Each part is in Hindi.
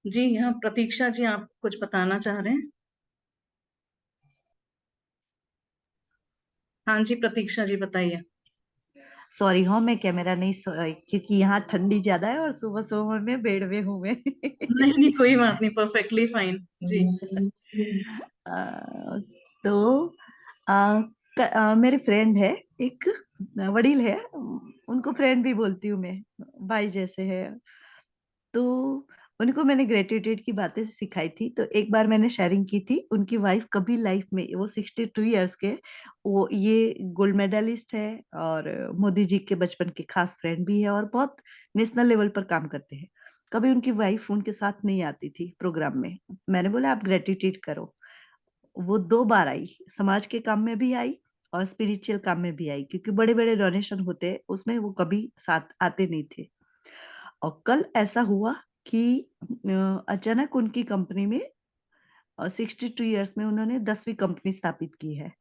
जी हाँ, प्रतीक्षा जी आप कुछ बताना चाह रहे हैं? हाँ जी, प्रतीक्षा जी बताइए। सॉरी हाँ, मैं कैमरा नहीं क्योंकि यहाँ ठंडी ज्यादा है और सुबह सुबह में बेड में हूँ मैं। नहीं, नहीं कोई बात नहीं, परफेक्टली फाइन। जी। अ, तो मेरे फ्रेंड है एक, वडील है, उनको फ्रेंड भी बोलती हूँ मैं, भाई जैसे है। तो उनको मैंने ग्रेटिट्यूड की बातें सिखाई थी। तो एक बार मैंने शेयरिंग की थी, उनकी वाइफ कभी लाइफ में, वो 62 ईयर्स के, वो ये गोल्ड मेडलिस्ट है और मोदी जी के बचपन के खास फ्रेंड भी है और बहुत नेशनल लेवल पर काम करते हैं। कभी उनकी वाइफ उनके साथ नहीं आती थी प्रोग्राम में। मैंने बोला आप ग्रेटिट्यूड करो। वो 2 बार आई, समाज के काम में भी आई और स्पिरिचुअल काम में भी आई, क्योंकि बड़े बड़े डोनेशन होते उसमें वो कभी साथ आते नहीं थे। और कल ऐसा हुआ कि अचानक उनकी कंपनी में, 62 ईयर्स में उन्होंने 10वीं कंपनी स्थापित की है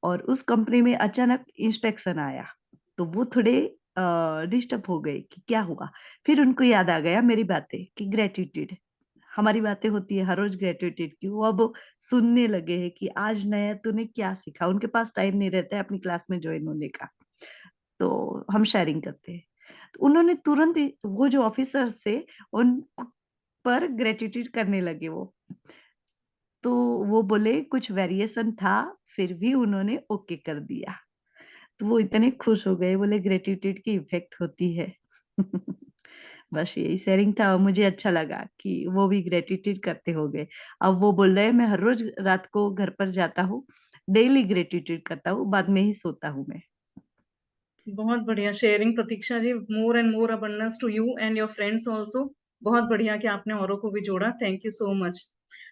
और उस कंपनी में अचानक इंस्पेक्शन आया। तो वो थोड़े डिस्टर्ब हो गए कि क्या हुआ। फिर उनको याद आ गया मेरी बातें कि ग्रेटिट्यूड, हमारी बातें होती है हर रोज ग्रेटिट्यूड की। वो अब सुनने लगे हैं कि आज नया तूने क्या सीखा। उनके पास टाइम नहीं रहता है अपनी क्लास में ज्वाइन होने का, तो हम शेयरिंग करते हैं। तो उन्होंने तुरंत वो जो ऑफिसर थे उन पर ग्रेटिट्यूड करने लगे वो। तो वो बोले कुछ वेरिएशन था, फिर भी उन्होंने ओके कर दिया। तो वो इतने खुश हो गए, बोले ग्रेटिट्यूड की इफेक्ट होती है। बस यही शेयरिंग था और मुझे अच्छा लगा कि वो भी ग्रेटिट्यूड करते हो गए। अब वो बोल रहे हैं मैं हर रोज रात को घर पर जाता हूँ, डेली ग्रेटिट्यूड करता हूँ, बाद में ही सोता हूँ मैं। बहुत बढ़िया sharing Pratiksha ji. More and more abundance to you and your friends also. बहुत बढ़िया कि आपने औरों को भी जोड़ा। Thank you so much.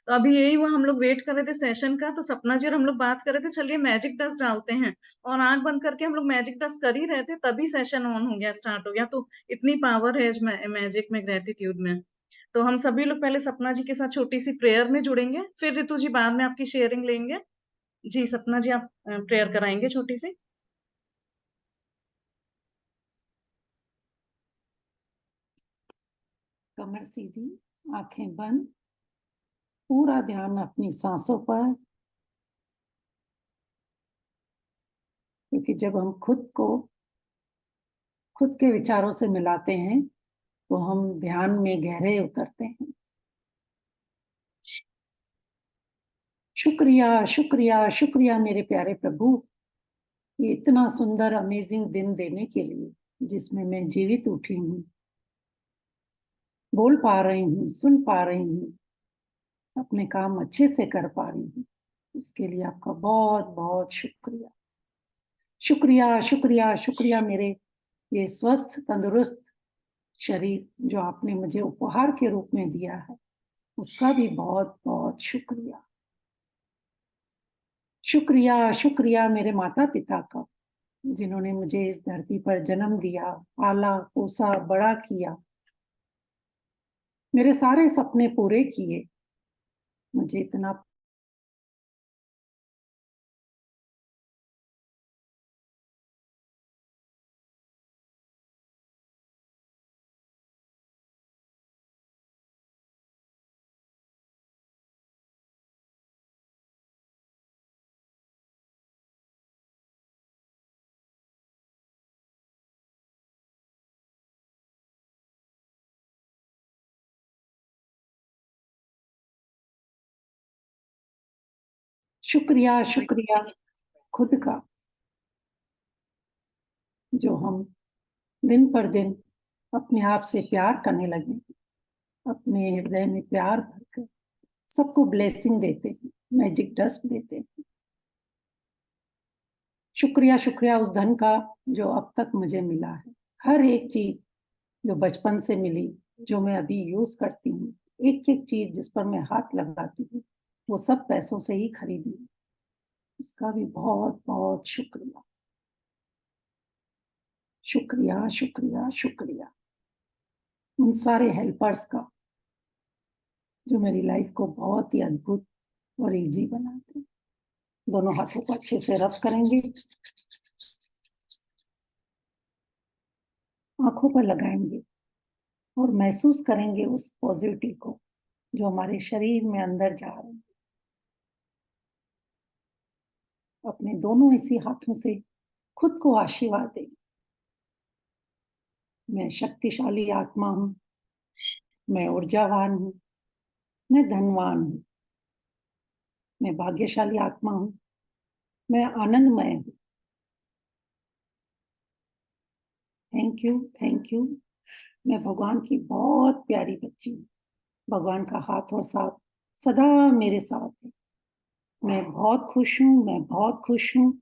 तो अभी यही हुआ, हम लोग वेट कर रहे थे सेशन का, तो सपना जी और हम लोग बात कर रहे थे चलिए मैजिक डस्ट डालते हैं। और आंख बंद करके हम लोग मैजिक डस्ट कर ही रहे थे, तभी सेशन ऑन हो गया, स्टार्ट हो गया। तो इतनी पावर है इस मैजिक में, ग्रेटिट्यूड में। तो हम सभी लोग पहले सपना जी के साथ छोटी सी प्रेयर में जुड़ेंगे, फिर ऋतु जी बाद में आपकी शेयरिंग लेंगे। जी सपना जी आप प्रेयर कराएंगे छोटी सी। कमर सीधी, आंखें बंद, पूरा ध्यान अपनी सांसों पर। क्योंकि जब हम खुद के विचारों से मिलाते हैं तो हम ध्यान में गहरे उतरते हैं। शुक्रिया शुक्रिया शुक्रिया मेरे प्यारे प्रभु, ये इतना सुंदर अमेजिंग दिन देने के लिए जिसमें मैं जीवित उठी हूँ, बोल पा रही हूँ, सुन पा रही हूँ, अपने काम अच्छे से कर पा रही हूँ। उसके लिए आपका बहुत बहुत शुक्रिया। शुक्रिया शुक्रिया शुक्रिया मेरे ये स्वस्थ तंदुरुस्त शरीर जो आपने मुझे उपहार के रूप में दिया है, उसका भी बहुत बहुत शुक्रिया। शुक्रिया शुक्रिया मेरे माता पिता का, जिन्होंने मुझे इस धरती पर जन्म दिया, पाला पोसा बड़ा किया, मेरे सारे सपने पूरे किए, मुझे इतना। शुक्रिया शुक्रिया खुद का, जो हम दिन पर दिन अपने आप से प्यार करने लगे, अपने हृदय में प्यार भरकर सबको ब्लेसिंग देते हैं, मैजिक डस्ट देते हैं। शुक्रिया शुक्रिया उस धन का जो अब तक मुझे मिला है। हर एक चीज जो बचपन से मिली, जो मैं अभी यूज करती हूँ, एक एक चीज जिस पर मैं हाथ लगाती हूँ, वो सब पैसों से ही खरीदी है। उसका भी बहुत बहुत शुक्रिया। शुक्रिया शुक्रिया शुक्रिया उन सारे हेल्पर्स का जो मेरी लाइफ को बहुत ही अद्भुत और इजी बनाते हैं। दोनों हाथों को अच्छे से रब करेंगे, आंखों पर लगाएंगे और महसूस करेंगे उस पॉजिटिविटी को जो हमारे शरीर में अंदर जा रहे हैं। अपने दोनों इसी हाथों से खुद को आशीर्वाद दें। मैं शक्तिशाली आत्मा हूँ, मैं ऊर्जावान हूँ, मैं धनवान हूँ, मैं भाग्यशाली आत्मा हूँ, मैं आनंदमय हूँ। Thank you, thank you. मैं भगवान की बहुत प्यारी बच्ची हूँ। भगवान का हाथ और साथ सदा मेरे साथ है। मैं बहुत खुश हूँ, मैं बहुत खुश हूँ।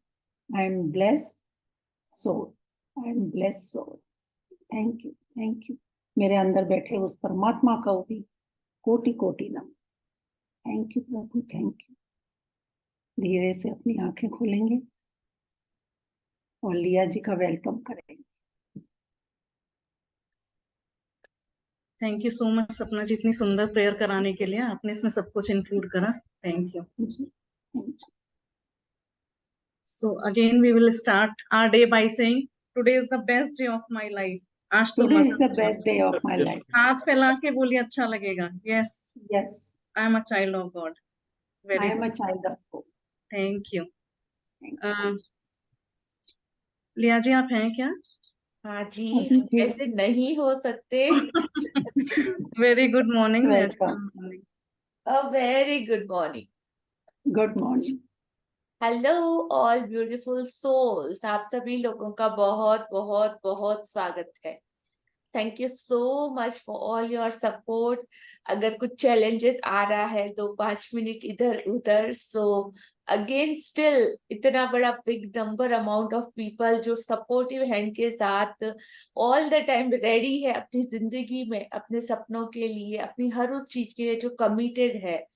I am blessed soul, I am blessed soul. Thank you, thank you. मेरे अंदर बैठे उस परमात्मा का भी कोटि कोटि नमन। थैंक यू प्रभु, थैंक यू। धीरे से अपनी आंखें खोलेंगे और लिया जी का वेलकम करेंगे। थैंक यू सो मच सपना जी, इतनी सुंदर प्रेयर कराने के लिए। आपने इसमें सब कुछ इंक्लूड करा, थैंक यू। जी, thank you. So again we will start our day by saying today is the best day of my life. आज तो Today is मजा the आएगा। best day of my life. हाथ फैला के बोलिए, अच्छा लगेगा। Yes, Yes, I am a child of God. I Very am a good. child of God. Thank you. Thank you. लिया जी आप हैं क्या? हाँ जी, अभी हम थे। कैसे नहीं हो सकते। Very good morning. Welcome. A very good morning. Good morning. Hello all beautiful souls, आप सभी लोगों का बहुत बहुत बहुत स्वागत है। Thank you so much for all your support. अगर कुछ चैलेंजेस आ रहा है तो 5 मिनट इधर उधर, सो अगेन स्टिल इतना बड़ा big number amount of people जो सपोर्टिव हैंड के साथ ऑल द टाइम रेडी है अपनी जिंदगी में, अपने सपनों के लिए, अपनी हर उस चीज के लिए जो कमिटेड है,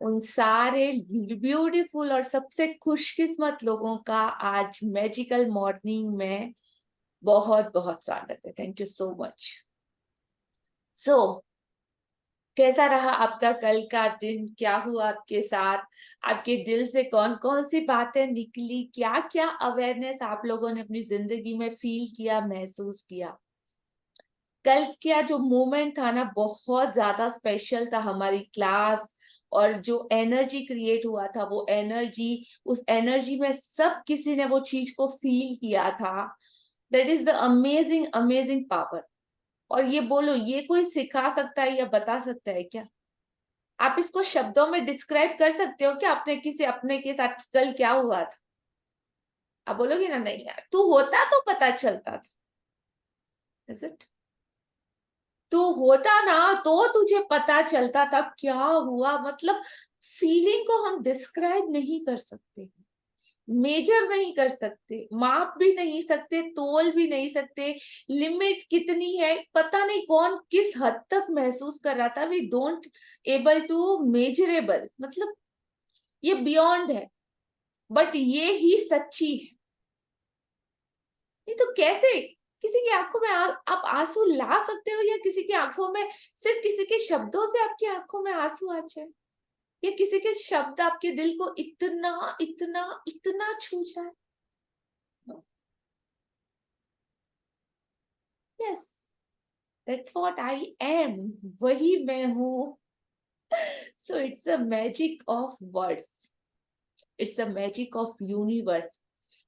उन सारे ब्यूटीफुल और सबसे खुशकिस्मत लोगों का आज मैजिकल मॉर्निंग में बहुत बहुत स्वागत है। Thank you so much. So कैसा रहा आपका कल का दिन? क्या हुआ आपके साथ? आपके दिल से कौन कौन सी बातें निकली? क्या क्या अवेयरनेस आप लोगों ने अपनी जिंदगी में फील किया, महसूस किया? कल क्या जो मोमेंट था ना, बहुत ज्यादा स्पेशल था हमारी क्लास, और जो एनर्जी क्रिएट हुआ था, वो एनर्जी, उस एनर्जी में सब किसी ने वो चीज को फील किया था। That is the amazing amazing power. और ये बोलो, ये कोई सिखा सकता है या बता सकता है क्या? आप इसको शब्दों में डिस्क्राइब कर सकते हो क्या? आपने किसी अपने के साथ कल क्या हुआ था? आप बोलोगे ना, नहीं यार, तू होता तो पता चलता था। Is it? तू होता ना तो तुझे पता चलता था क्या हुआ। मतलब फीलिंग को हम डिस्क्राइब नहीं कर सकते, मेजर नहीं कर सकते, माप भी नहीं सकते, तोल भी नहीं सकते। लिमिट कितनी है पता नहीं, कौन किस हद तक महसूस कर रहा था, we don't able to measurable. मतलब ये बियॉन्ड है, बट ये ही सच्ची है। नहीं तो कैसे किसी की आंखों में आप आंसू ला सकते हो, या किसी की आंखों में, सिर्फ किसी के शब्दों से आपकी आंखों में आंसू आ जाए, या किसी के शब्द आपके दिल को इतना इतना इतना छू जाए? Yes, that's what I am, वही मैं हूँ। So it's a magic of words, it's a magic of universe,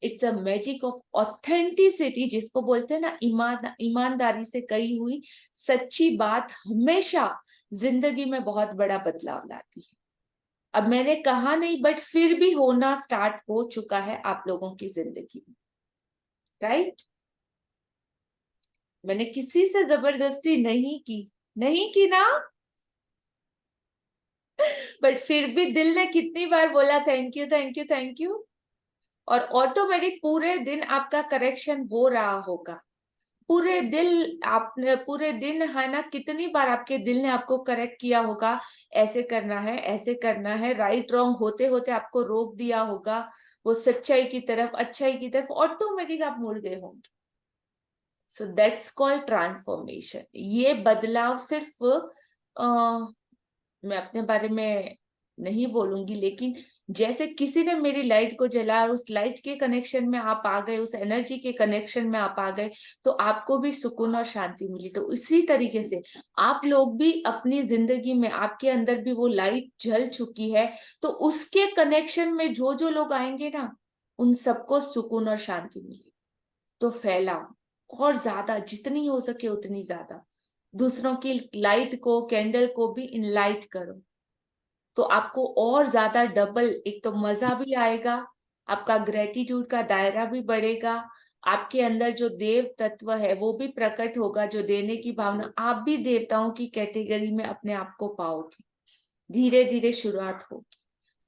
it's a magic of authenticity, जिसको बोलते हैं ना ईमानदारी से कही हुई सच्ची बात हमेशा जिंदगी में बहुत बड़ा बदलाव लाती है। अब मैंने कहा नहीं, बट फिर भी होना स्टार्ट हो चुका है आप लोगों की जिंदगी में, राइट? मैंने किसी से जबरदस्ती नहीं की ना, बट फिर भी दिल ने कितनी बार बोला thank you thank you thank you, और ऑटोमेटिक पूरे दिन आपका करेक्शन हो रहा होगा। पूरे दिन है ना, कितनी बार आपके दिल ने आपको करेक्ट किया होगा, ऐसे करना है, ऐसे करना है, राइट रॉन्ग होते होते आपको रोक दिया होगा, वो सच्चाई की तरफ, अच्छाई की तरफ ऑटोमेटिक आप मुड़ गए होंगे। So that's called transformation. ये बदलाव सिर्फ मैं अपने बारे में नहीं बोलूंगी, लेकिन जैसे किसी ने मेरी लाइट को जलाया और उस लाइट के कनेक्शन में आप आ गए, उस एनर्जी के कनेक्शन में आप आ गए, तो आपको भी सुकून और शांति मिली। तो इसी तरीके से आप लोग भी अपनी जिंदगी में, आपके अंदर भी वो लाइट जल चुकी है, तो उसके कनेक्शन में जो जो लोग आएंगे ना, उन सबको सुकून और शांति मिली। तो फैलाओ और ज्यादा, जितनी हो सके उतनी ज्यादा दूसरों की लाइट को, कैंडल को भी इनलाइट करो। तो आपको और ज्यादा डबल, एक तो मजा भी आएगा, आपका ग्रेटिट्यूड का दायरा भी बढ़ेगा, आपके अंदर जो देव तत्व है वो भी प्रकट होगा, जो देने की भावना, आप भी देवताओं की कैटेगरी में अपने आप को पाओगे। धीरे धीरे शुरुआत होगी,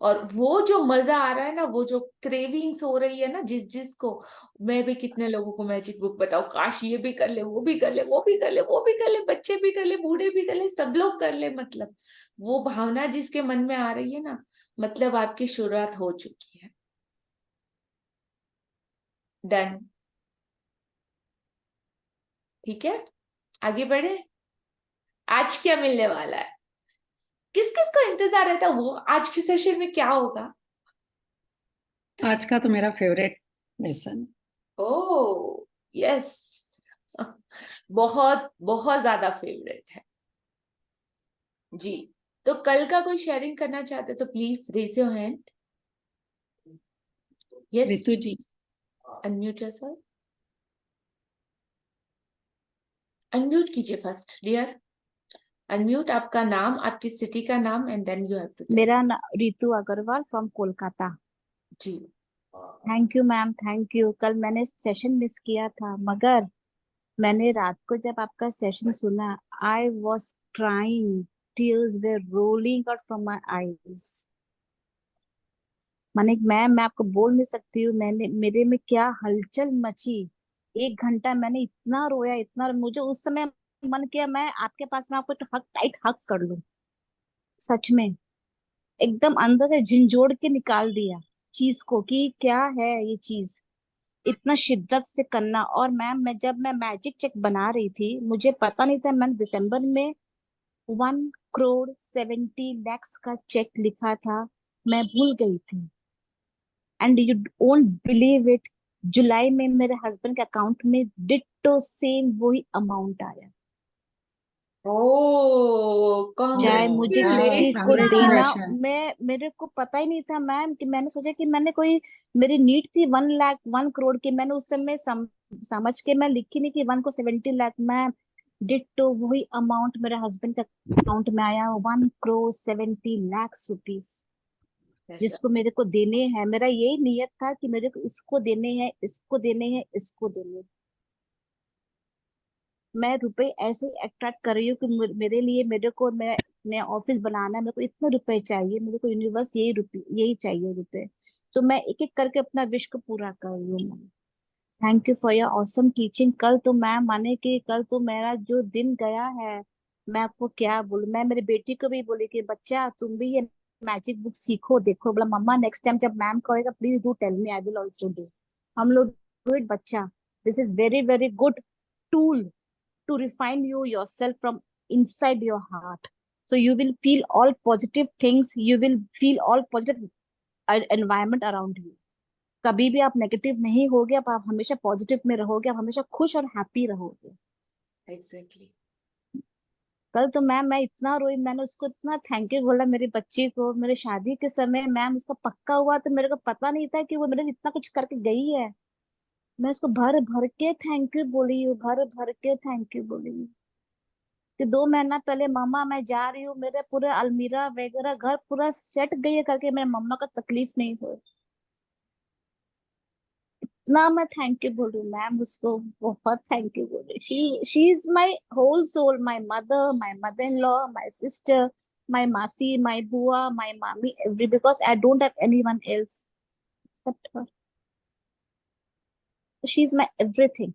और वो जो मजा आ रहा है ना, वो जो क्रेविंग्स हो रही है ना, जिस जिसको, मैं भी कितने लोगों को मैजिक बुक बताऊं, काश ये भी कर ले, वो भी कर ले, वो भी कर ले, वो भी कर ले, बच्चे भी कर ले, बूढ़े भी कर ले, सब लोग कर ले, मतलब वो भावना जिसके मन में आ रही है ना, मतलब आपकी शुरुआत हो चुकी है। डन, ठीक है, आगे बढ़े। आज क्या मिलने वाला है, किस किस को इंतजार रहता है वो आज के सेशन में क्या होगा? आज का तो मेरा फेवरेट लेसन। ओह यस, बहुत बहुत ज्यादा फेवरेट है जी। तो कल का कोई शेयरिंग करना चाहते तो please raise your hand. Yes, Ritu ji, unmute yourself, unmute कीजिए फर्स्ट डियर, अनम्यूट, आपका नाम, आपकी सिटी का नाम, and then you have to मेरा नाम रितु अग्रवाल फ्रॉम कोलकाता। जी। Thank you ma'am, thank you. कल मैंने सेशन मिस किया था, मगर मैंने रात को जब आपका सेशन सुना, I was crying, tears were rolling out from my eyes. माने मैम, मैं आपको बोल नहीं सकती हूँ मैंने, मेरे में क्या हलचल मची। 1 घंटा मैंने इतना रोया, इतना, मुझे उस समय मन किया मैं आपके पास में आपको हक, टाइट हक कर लूं। सच में एकदम अंदर से झिंझोड़ के निकाल दिया चीज को, कि क्या है ये चीज, इतना शिद्दत से करना। और मैम, मैं जब मैं मैजिक चेक बना रही थी, मुझे पता नहीं था, मैंने दिसंबर में 1 crore 70 lakhs का चेक लिखा था, मैं भूल गई थी। And you won't believe it, जुलाई में मेरे हस्बैंड के अकाउंट में डिट्टो सेम वही अमाउंट आया। ओह चाहे मुझे वाह, किसी को देना, कांग्रेचुलेशन। मैं, मेरे को पता ही नहीं था मैम, कि मैंने सोचा कि मैंने कोई, मेरी नीड थी 1 लाख 1 करोड़ की, मैंने उस समय समझ के मैं लिखी नहीं कि 1 को 70 लाख। मैं डिट्टो वही अमाउंट मेरे हस्बैंड के अकाउंट में आया, 1 crore 70 lakhs रुपीस, जिसको मेरे को देने हैं। मेरा यही नियत था कि मेरे को इसको देने हैं, इसको देने हैं, इसको देने हैं। मैं रुपए ऐसे अट्रैक्ट कर रही हूँ कि मेरे लिए, मेरे को, मैं नया ऑफिस बनाना है, मेरे को इतने रुपए चाहिए, मेरे को यूनिवर्स यही रुपए, यही चाहिए रुपए। तो मैं एक एक करके अपना विश को पूरा कर रही हूँ। Thank you for your awesome teaching. कल तो मैम, माने कि कल तो मेरा जो दिन गया है, मैं आपको क्या बोलूं। मैं मेरी बेटी को भी बोली कि बच्चा तुम भी ये मैजिक बुक सीखो, देखो। बोला मम्मा नेक्स्ट टाइम जब मैम कहेगा please do tell me, I will also do. हम लोग डू इट बच्चा, this is very very good tool to refine you yourself from inside your heart. So you will feel all positive things, you will feel all positive environment around you. कभी भी आप नेगेटिव नहीं होगे, आप हमेशा पॉजिटिव में रहोगे, आप हमेशा खुश और हैप्पी रहोगे। एग्जैक्टली। कल तो मैम मैं इतना रोई, मैंने उसको इतना थैंक यू बोला मेरी बच्ची को। मेरे शादी के समय मैम उसका पक्का हुआ, तो मेरे को पता नहीं था कि वो मेरे लिए इतना कुछ करके गई है। मैं उसको भर भर के थैंक यू बोली हूँ, भर भर के थैंक यू बोली हूँ। कि 2 महीना पहले मामा मैं जा रही हूँ, मेरे पूरे अलमीरा वगैरह घर पूरा सेट गई है करके, मेरे मम्मा का तकलीफ नहीं हो। इतना मैं थैंक यू बोल रही हूँ मैम उसको, बहुत थैंक यू बोल रही। She is my whole soul, my mother in law, my sister, my masi, my bua, my mami, every, because I don't have anyone else except her. She is my everything.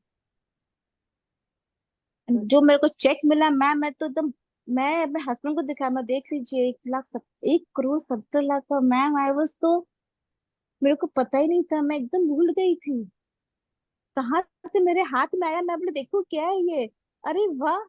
जो मेरे को चेक मिला मैम, मैं तो एकदम, मैं अपने हस्बैंड को दिखाया, मैं देख लीजिए 1 crore 70 लाख का मैम। आई वाज तो, मेरे को पता ही नहीं था, मैं एकदम भूल गई थी कहाँ से मेरे हाथ में आया। मैं बोले देखो क्या है ये, अरे वाह।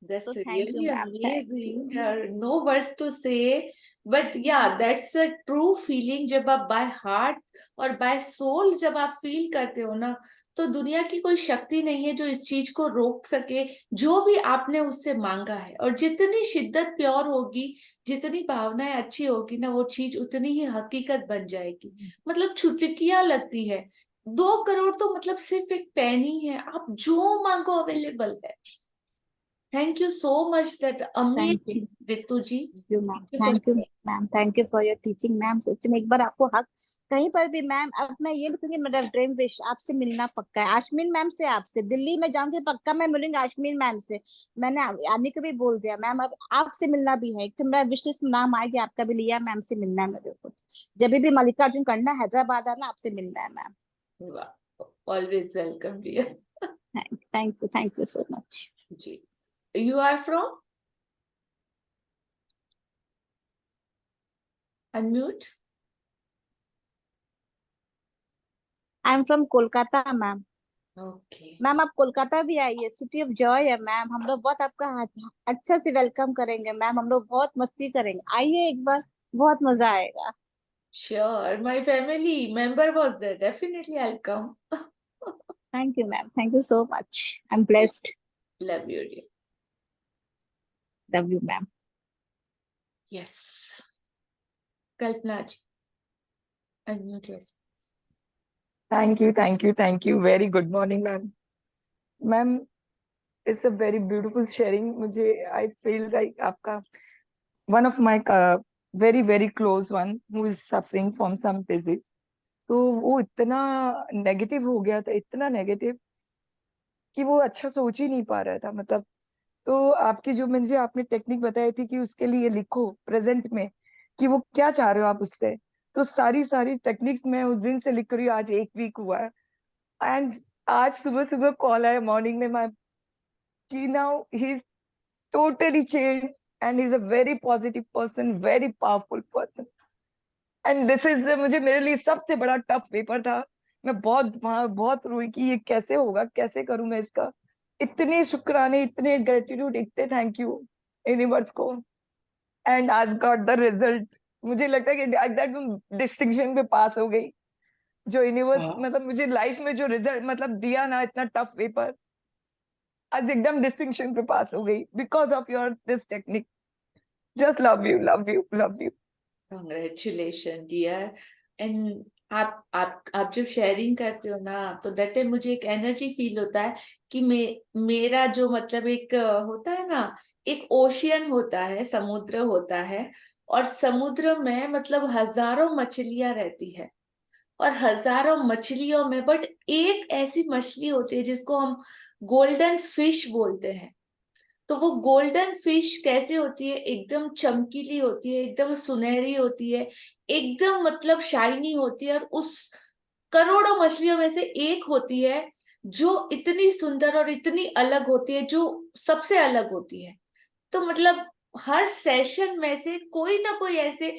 That's So thank you, really ma'am. Thank amazing. you. There are no words to say, but yeah, that's a true feeling. जब आप by heart और by soul जब आप feel करते हो ना, तो दुनिया की कोई शक्ति नहीं है जो इस चीज को रोक सके, जो भी आपने उससे मांगा है। और जितनी शिद्दत प्योर होगी, जितनी भावनाएं अच्छी होगी ना, वो चीज उतनी ही हकीकत बन जाएगी। मतलब चुटकियां लगती है। 2 करोड़ तो मतलब सिर्फ एक पेनी है, आप जो मांगो अवेलेबल है। Thank you so much. That Thank amazing, you. Ritu ji. Thank you, ma'am. Thank you for Thank you, sharing. Ma'am. Thank you for your teaching, ma'am. सच में एक बार आपको हक कहीं पर भी, मैम. अब मैं ये लिखूंगी, मेरा ड्रीम विश आपसे मिलना पक्का है. आशमीन मैम से, आपसे दिल्ली में जाऊंगी पक्का मैं मिलूंगी आशमीन मैम से. मैंने आने को भी बोल दिया मैम. अब आपसे मिलना भी है. एक तो मेरा विश लिस्ट में नाम आएगी, आपका भी लिया. मैम से मिलना है मेरे को. जब भी मल्लिकार्जुन करना, हैदराबाद आना, आपसे मिलना है ma'am. Wow. Always welcome, dear. Thank you so much. Ji. You are from? Unmute. I am from Kolkata, ma'am. Okay. Ma'am आप कोलकाता भी आइए, सिटी ऑफ जॉय है मैम. हम लोग बहुत आपका अच्छा से वेलकम करेंगे मैम. हम लोग बहुत मस्ती करेंगे. आइए एक बार, बहुत मजा आएगा. Sure. My family member was there. Definitely, I'll come. Thank you ma'am. Thank you so much. I am blessed. Love you, dear. Love you ma'am. Yes. Kalpana ji. Unmute yourself. Thank you, thank you, thank you. Very good morning, ma'am. Ma'am, it's a very beautiful sharing. मुझे I feel like आपका one of my very very close one who is suffering from some disease. तो वो इतना नेगेटिव हो गया था, इतना नेगेटिव कि वो अच्छा सोच ही नहीं पा रहा था. मतलब तो आपकी जो मुझे आपने टेक्निक बताई थी कि उसके लिए लिखो प्रेजेंट में कि वो क्या चाह रहे हो आप उससे, तो सारी सारी टेक्निक्स मैं उस दिन से लिख रही हूँ. आज 1 वीक हुआ है. एंड आज सुबह सुबह कॉल आया मॉर्निंग में माय कि now he is totally change and he is a very positive person, very powerful person. And this is मुझे मेरे लिए सबसे बड़ा टफ पेपर था. मैं बहुत वहां बहुत रोई कि ये कैसे होगा, कैसे करूं मैं इसका. इतने शुक्राने, इतने ग्रेटिट्यूड, इतने थैंक यू यूनिवर्स को. एंड आज गॉट द रिजल्ट. मुझे लगता है कि दैट डिस्टिंक्शन पे पास हो गई. जो यूनिवर्स हाँ, मतलब मुझे लाइफ में जो रिजल्ट मतलब दिया ना, इतना टफ पेपर, आज एकदम डिस्टिंक्शन पे पास हो गई because of your this technique. Just love you, love you, love you. Congratulations, dear. And आप जब शेयरिंग करते हो ना, तो दैट टाइम मुझे एक एनर्जी फील होता है कि मेरा जो मतलब एक होता है ना, एक ओशियन होता है, समुद्र होता है, और समुद्र में मतलब हजारों मछलियां रहती है, और हजारों मछलियों में बट एक ऐसी मछली होती है जिसको हम गोल्डन फिश बोलते हैं. तो वो गोल्डन फिश कैसे होती है? एकदम चमकीली होती है, एकदम सुनहरी होती है, एकदम मतलब शाइनी होती है, और उस करोड़ों मछलियों में से एक होती है जो इतनी सुंदर और इतनी अलग होती है, जो सबसे अलग होती है. तो मतलब हर सेशन में से कोई ना कोई ऐसे,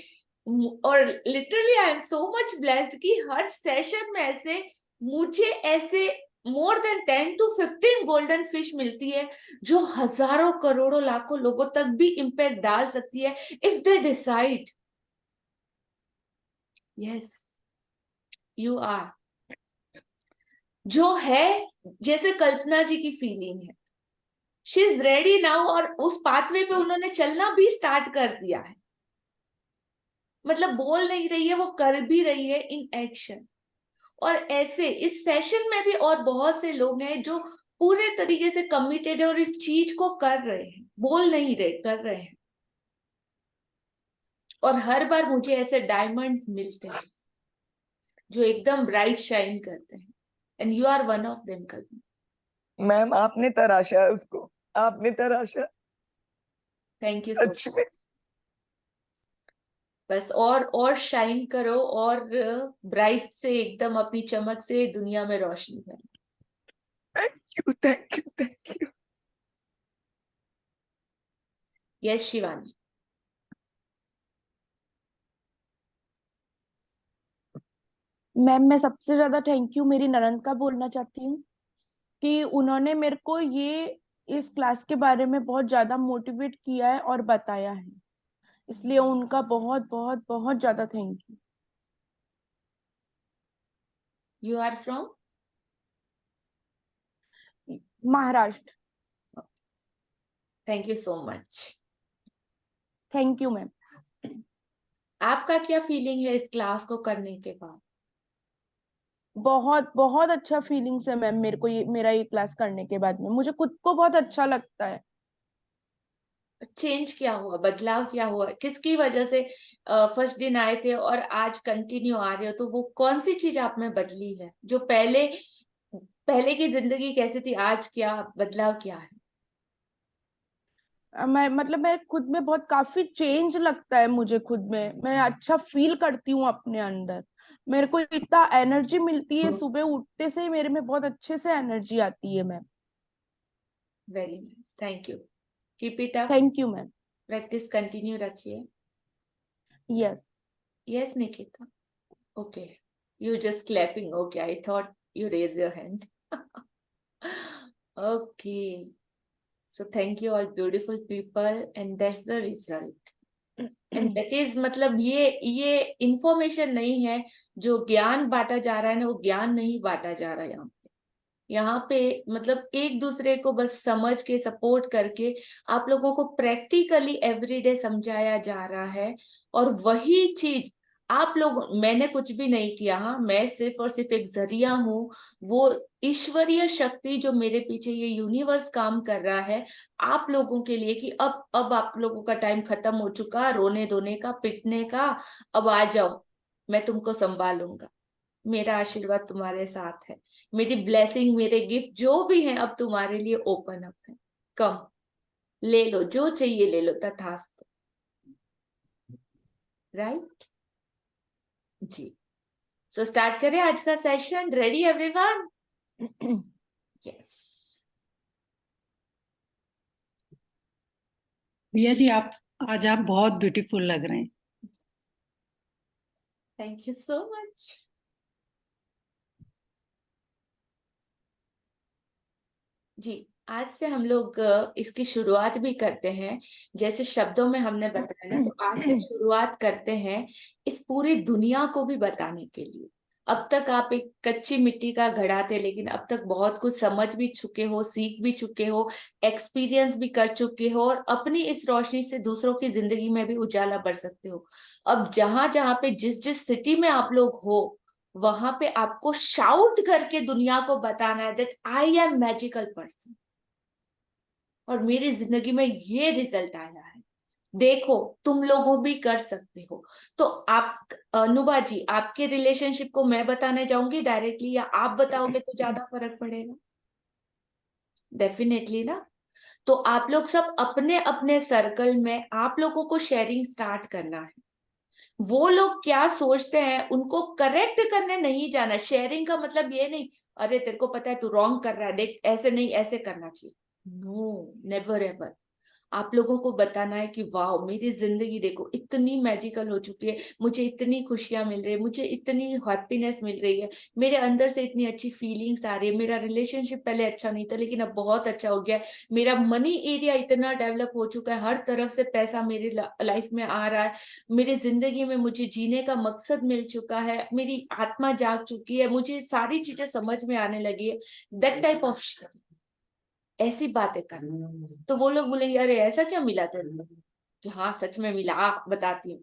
और literally I am so much blessed कि हर सेशन में ऐसे मुझे ऐसे more than 10 to 15 golden fish मिलती है, जो हजारों करोड़ों लाखों लोगों तक भी इम्पैक्ट डाल सकती है if they decide. Yes, you are जो है, जैसे कल्पना जी की फीलिंग है, शी इज रेडी नाउ, और उस पाथवे पे उन्होंने चलना भी स्टार्ट कर दिया है. मतलब बोल नहीं रही है, वो कर भी रही है इन एक्शन. और ऐसे इस सेशन में भी और बहुत से लोग हैं जो पूरे तरीके से कमिटेड है और इस चीज को कर रहे हैं, बोल नहीं रहे, कर रहे हैं. और हर बार मुझे ऐसे डायमंड्स मिलते हैं जो एकदम ब्राइट शाइन करते हैं, and you are one of them. Kalpana, ma'am आपने तराशा है उसको, आपने तराशा. थैंक यू सो. सच में. बस और शाइन करो, और ब्राइट से एकदम अपनी चमक से दुनिया में रोशनी भरो. Thank you, thank you, thank you. Yes Shivani. Ma'am मैं सबसे ज्यादा थैंक यू मेरी ननद का बोलना चाहती हूँ कि उन्होंने मेरे को ये इस क्लास के बारे में बहुत ज्यादा मोटिवेट किया है और बताया है, इसलिए उनका बहुत बहुत बहुत ज्यादा thank you. You are from? Maharashtra. Thank you so much. Thank you ma'am. आपका क्या फीलिंग है इस क्लास को करने के बाद? बहुत बहुत अच्छा फीलिंग्स है मैम मेरे को, ये मेरा ये क्लास करने के बाद में मुझे खुद को बहुत अच्छा लगता है। चेंज क्या हुआ, बदलाव क्या हुआ, किसकी वजह से फर्स्ट दिन आए थे और आज कंटिन्यू आ रहे हो? तो वो कौन सी चीज आप में बदली है? जो पहले की जिंदगी कैसी थी, आज क्या बदलाव क्या है? मैं खुद में बहुत काफी चेंज लगता है मुझे, खुद में मैं अच्छा फील करती हूँ अपने अंदर। मेरे को इतना एनर्जी मिलती है, सुबह उठते से ही मेरे में बहुत अच्छे से एनर्जी आती है ma'am. Very nice, thank you, keep it up, thank you ma'am. Practice continue रखिए। Yes. Yes Nikita, okay, you just clapping, okay, I thought you raise your hand. Okay, so thank you all beautiful people, and that's the result. And that is मतलब ये इंफॉर्मेशन नहीं है जो ज्ञान बांटा जा रहा है ना, वो ज्ञान नहीं बांटा जा रहा है यहाँ पे मतलब एक दूसरे को बस समझ के सपोर्ट करके आप लोगों को प्रैक्टिकली एवरीडे समझाया जा रहा है। और वही चीज आप लोग, मैंने कुछ भी नहीं किया, हाँ, मैं सिर्फ और सिर्फ एक जरिया हूँ। वो ईश्वरीय शक्ति जो मेरे पीछे ये यूनिवर्स काम कर रहा है आप लोगों के लिए, कि अब आप लोगों का टाइम खत्म हो चुका रोने धोने का, पिटने का। अब आ जाओ, मैं तुमको संभालूंगा, मेरा आशीर्वाद तुम्हारे साथ है, मेरी ब्लेसिंग, मेरे गिफ्ट जो भी हैं अब तुम्हारे लिए ओपन अप है। कम, ले लो, जो चाहिए ले लो, तथास्तु। राइट जी, सो स्टार्ट करें आज का session. Ready everyone? Yes. Riya ji, आज आप बहुत ब्यूटीफुल लग रहे हैं। Thank you so much. जी, आज से हम लोग इसकी शुरुआत भी करते हैं। जैसे शब्दों में हमने बताया ना, तो आज से शुरुआत करते हैं इस पूरी दुनिया को भी बताने के लिए। अब तक आप एक कच्ची मिट्टी का घड़ा थे, लेकिन अब तक बहुत कुछ समझ भी चुके हो, सीख भी चुके हो, एक्सपीरियंस भी कर चुके हो, और अपनी इस रोशनी से दूसरों की जिंदगी में भी उजाला भर सकते हो। अब जहां जहां पे जिस जिस सिटी में आप लोग हो, वहां पे आपको शाउट करके दुनिया को बताना है that I am magical person, और मेरी जिंदगी में ये रिजल्ट आया है, देखो तुम लोगों भी कर सकते हो। तो आप नुबा जी, आपके रिलेशनशिप को मैं बताने जाऊंगी डायरेक्टली, या आप बताओगे तो ज्यादा फर्क पड़ेगा? डेफिनेटली ना। तो आप लोग सब अपने अपने सर्कल में आप लोगों को शेयरिंग स्टार्ट करना है। वो लोग क्या सोचते हैं उनको करेक्ट करने नहीं जाना। शेयरिंग का मतलब ये नहीं, अरे तेरे को पता है तू रॉन्ग कर रहा है, देख ऐसे नहीं ऐसे करना चाहिए। No, never ever. आप लोगों को बताना है कि वाह, मेरी जिंदगी देखो इतनी मैजिकल हो चुकी है, मुझे इतनी खुशियां मिल रही है, मुझे इतनी हैप्पीनेस मिल रही है, मेरे अंदर से इतनी अच्छी फीलिंग्स आ रही है, मेरा रिलेशनशिप पहले अच्छा नहीं था लेकिन अब बहुत अच्छा हो गया है, मेरा मनी एरिया इतना डेवलप हो चुका है, हर तरफ से पैसा मेरी लाइफ में आ रहा है, मेरी जिंदगी में मुझे जीने का मकसद मिल चुका है, मेरी आत्मा जाग चुकी है, मुझे सारी चीजें समझ में आने लगी है। दैट टाइप ऑफ ऐसी बातें करना। तो वो लोग बोलेंगे अरे ऐसा क्या मिला तेरे को, कि हाँ सच में मिला, बताती हूँ।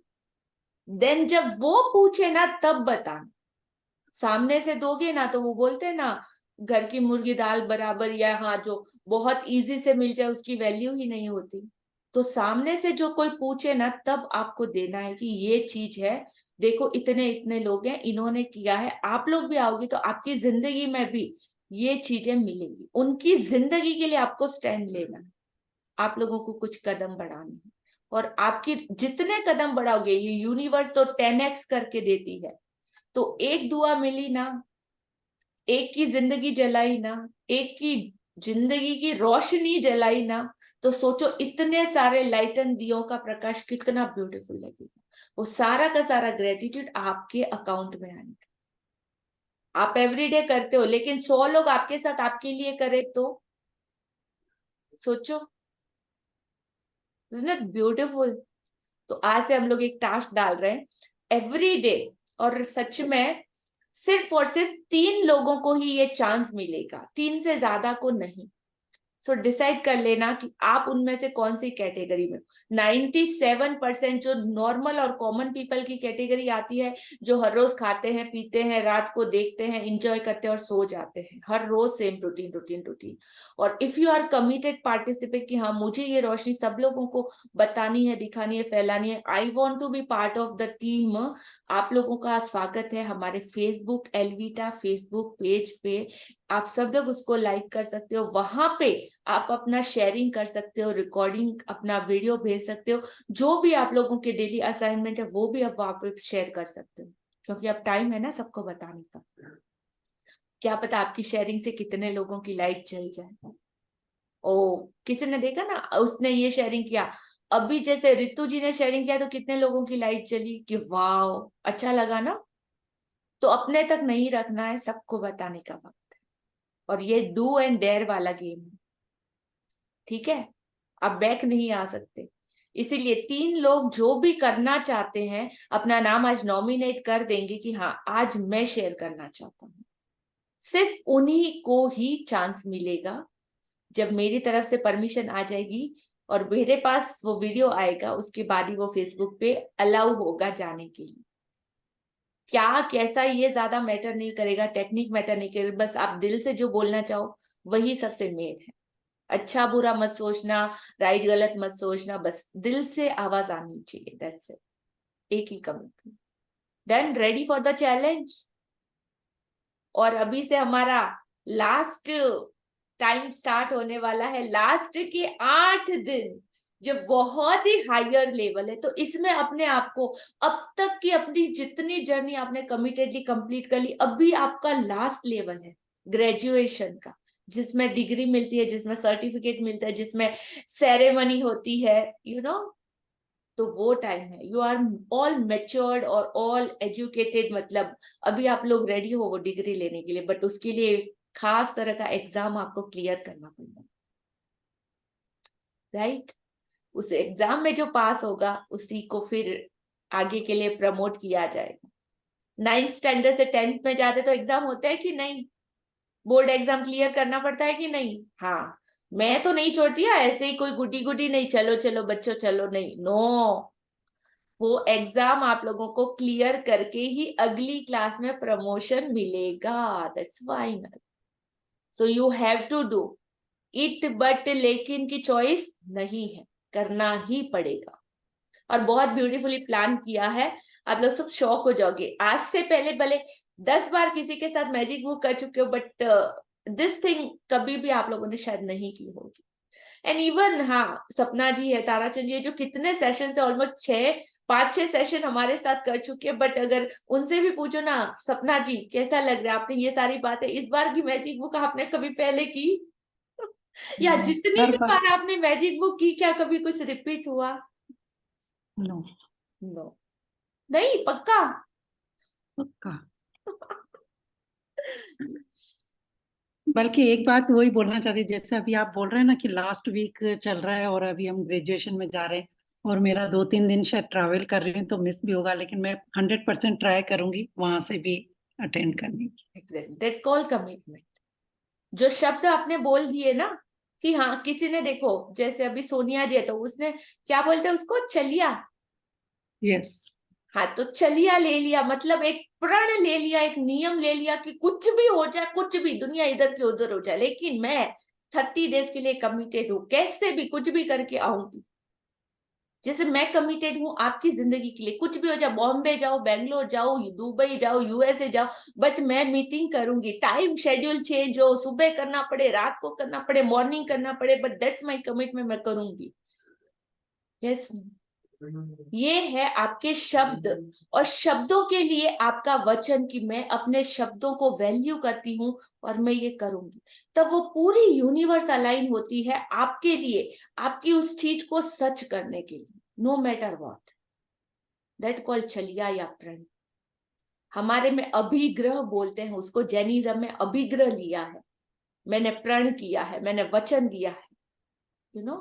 देन जब वो पूछे ना तब बताना। सामने से दोगे ना तो वो बोलते हैं ना, घर की मुर्गी दाल बराबर, या हाँ जो बहुत इजी से मिल जाए उसकी वैल्यू ही नहीं होती। तो सामने से जो कोई पूछे ना तब आपको देना है कि ये चीज है, देखो इतने इतने लोग हैं, इन्होंने किया है, आप लोग भी आओगे तो आपकी जिंदगी में भी ये चीजें मिलेंगी। उनकी जिंदगी के लिए आपको स्टैंड लेना है, आप लोगों को कुछ कदम बढ़ाने हैं, और आपकी जितने कदम बढ़ाओगे ये यूनिवर्स तो 10x करके देती है। तो एक दुआ मिली ना, एक की जिंदगी जलाई ना, एक की जिंदगी की रोशनी जलाई ना, तो सोचो इतने सारे लाइटन दियों का प्रकाश कितना ब्यूटीफुल लगेगा। वो सारा का सारा ग्रेटिट्यूड आपके अकाउंट में आएगा। आप एवरीडे करते हो, लेकिन 100 लोग आपके साथ आपके लिए करे तो सोचो, isn't it beautiful? तो आज से हम लोग एक टास्क डाल रहे हैं एवरी डे, और सच में सिर्फ और सिर्फ 3 लोगों को ही ये चांस मिलेगा, 3 से ज्यादा को नहीं। सो डिसाइड कर लेना कि आप उनमें से कौन सी कैटेगरी में। 97% जो नॉर्मल और कॉमन पीपल की कैटेगरी आती है, जो हर रोज खाते हैं, पीते हैं, रात को देखते हैं, इंजॉय करते हैं और सो जाते हैं, हर रोज सेम रूटीन रूटीन रूटीन। और if you are committed participate कि हाँ मुझे ये रोशनी सब लोगों को बतानी है, दिखानी है, फैलानी है, I want to be part of the team, आप लोगों का स्वागत है हमारे फेसबुक एलवीटा फेसबुक पेज पे। आप सब लोग उसको लाइक कर सकते हो, वहां पे आप अपना शेयरिंग कर सकते हो, रिकॉर्डिंग अपना वीडियो भेज सकते हो, जो भी आप लोगों के डेली असाइनमेंट है वो भी आप वहां पे शेयर कर सकते हो, क्योंकि अब टाइम है ना सबको बताने का। क्या पता आपकी शेयरिंग से कितने लोगों की लाइट चल जाए। ओ किसी ने देखा ना, उसने ये शेयरिंग किया, अभी जैसे रितु जी ने शेयरिंग किया तो कितने लोगों की लाइट चली कि वाह अच्छा लगा ना। तो अपने तक नहीं रखना है, सबको बताने का वक्त है, और ये डू एंड डेयर वाला गेम है, ठीक है? आप बैक नहीं आ सकते। इसीलिए 3 लोग जो भी करना चाहते हैं अपना नाम आज नॉमिनेट कर देंगे कि हाँ आज मैं शेयर करना चाहता हूँ। सिर्फ उन्हीं को ही चांस मिलेगा। जब मेरी तरफ से परमिशन आ जाएगी और मेरे पास वो वीडियो आएगा, उसके बाद ही वो फेसबुक पे अलाउ होगा जाने के लिए। क्या कैसा ये ज्यादा मैटर नहीं करेगा, टेक्निक मैटर नहीं करेगा, बस आप दिल से जो बोलना चाहो वही सबसे मेन है। अच्छा बुरा मत सोचना, राइट गलत मत सोचना, बस दिल से आवाज आनी चाहिए, दैट्स इट। एक ही commitment. Done, ready for the challenge. और अभी से हमारा लास्ट टाइम स्टार्ट होने वाला है, लास्ट के 8 दिन जो बहुत ही हायर लेवल है। तो इसमें अपने आप को, अब तक की अपनी जितनी जर्नी आपने कमिटेडली कंप्लीट कर ली, अभी आपका लास्ट लेवल है ग्रेजुएशन का, जिसमें डिग्री मिलती है, जिसमें सर्टिफिकेट मिलता है, जिसमें सेरेमनी होती है, यू नो। तो वो टाइम है, यू आर ऑल मेच्योर्ड और ऑल एजुकेटेड, मतलब अभी आप लोग रेडी हो वो डिग्री लेने के लिए, बट उसके लिए खास तरह का एग्जाम आपको क्लियर करना पड़ेगा, राइट? उस एग्जाम में जो पास होगा उसी को फिर आगे के लिए प्रमोट किया जाएगा। 9th स्टैंडर्ड से 10th में जाते तो एग्जाम होता है कि नहीं, बोर्ड एग्जाम क्लियर करना पड़ता है कि नहीं? हाँ, मैं तो नहीं छोड़ती है ऐसे ही कोई गुडी गुडी नहीं, चलो चलो बच्चों चलो, नहीं, नो। वो एग्जाम आप लोगों को क्लियर करके ही अगली क्लास में प्रमोशन मिलेगा, that's final. So you have to do it, but लेकिन की चॉइस नहीं है, करना ही पड़ेगा। और बहुत ब्यूटीफुली प्लान किया है, आप लोग सब शॉक हो जाओगे। आज से पहले भले 10 बार किसी के साथ मैजिक बुक कर चुके हो, बट दिस थिंग कभी भी आप लोगों ने शायद नहीं की होगी। एंड इवन हाँ, सपना जी है, ताराचंद जी है, जो कितने सेशन से ऑलमोस्ट 5-6 सेशन हमारे साथ कर चुके हैं, बट अगर उनसे भी पूछो ना, सपना जी कैसा लग रहा है, आपने ये सारी बातें इस बार की मैजिक बुक आपने कभी पहले की या जितनी हर भी बार बार आपने मैजिक बुक की, क्या कभी कुछ रिपीट हुआ? नो, नो, नहीं, पक्का? पक्का। बल्कि एक बात वही बोलना चाहती, जैसे अभी आप बोल रहे हैं ना कि लास्ट वीक चल रहा है और अभी हम ग्रेजुएशन में जा रहे हैं, और मेरा 2-3 दिन शायद ट्रैवल कर रही हूँ तो मिस भी होगा, लेकिन मैं 100% ट्राई करूंगी वहां से भी अटेंड करने की। Exact, that call commitment. जो शब्द आपने बोल दिए ना कि हाँ, किसी ने देखो जैसे अभी सोनिया जी है तो उसने क्या बोलते हैं उसको, चलिया। यस, हाँ, तो चलिया ले लिया, मतलब एक प्रण ले लिया, एक नियम ले लिया कि कुछ भी हो जाए, कुछ भी दुनिया इधर की उधर हो जाए, लेकिन मैं 30 डेज के लिए कमिटेड हूँ, कैसे भी कुछ भी करके आऊंगी। जैसे मैं कमिटेड हूँ आपकी जिंदगी के लिए, कुछ भी हो जाए, बॉम्बे जाओ, बेंगलोर जाओ, दुबई जाओ, यूएसए जाओ, बट मैं मीटिंग करूंगी। टाइम शेड्यूल चेंज हो, सुबह करना पड़े, रात को करना पड़े, मॉर्निंग करना पड़े, बट दैट्स माय कमिटमेंट, मैं करूंगी। यस, ये है आपके शब्द, और शब्दों के लिए आपका वचन कि मैं अपने शब्दों को वैल्यू करती हूँ और मैं ये करूंगी। तब वो पूरी यूनिवर्स अलाइन होती है आपके लिए, आपकी उस चीज को सच करने के लिए, no matter what. That call चलिया या प्रण। हमारे में अभिग्रह बोलते हैं उसको, जैनिज्म में अभिग्रह लिया है, मैंने प्रण किया है, मैंने वचन दिया है। You know.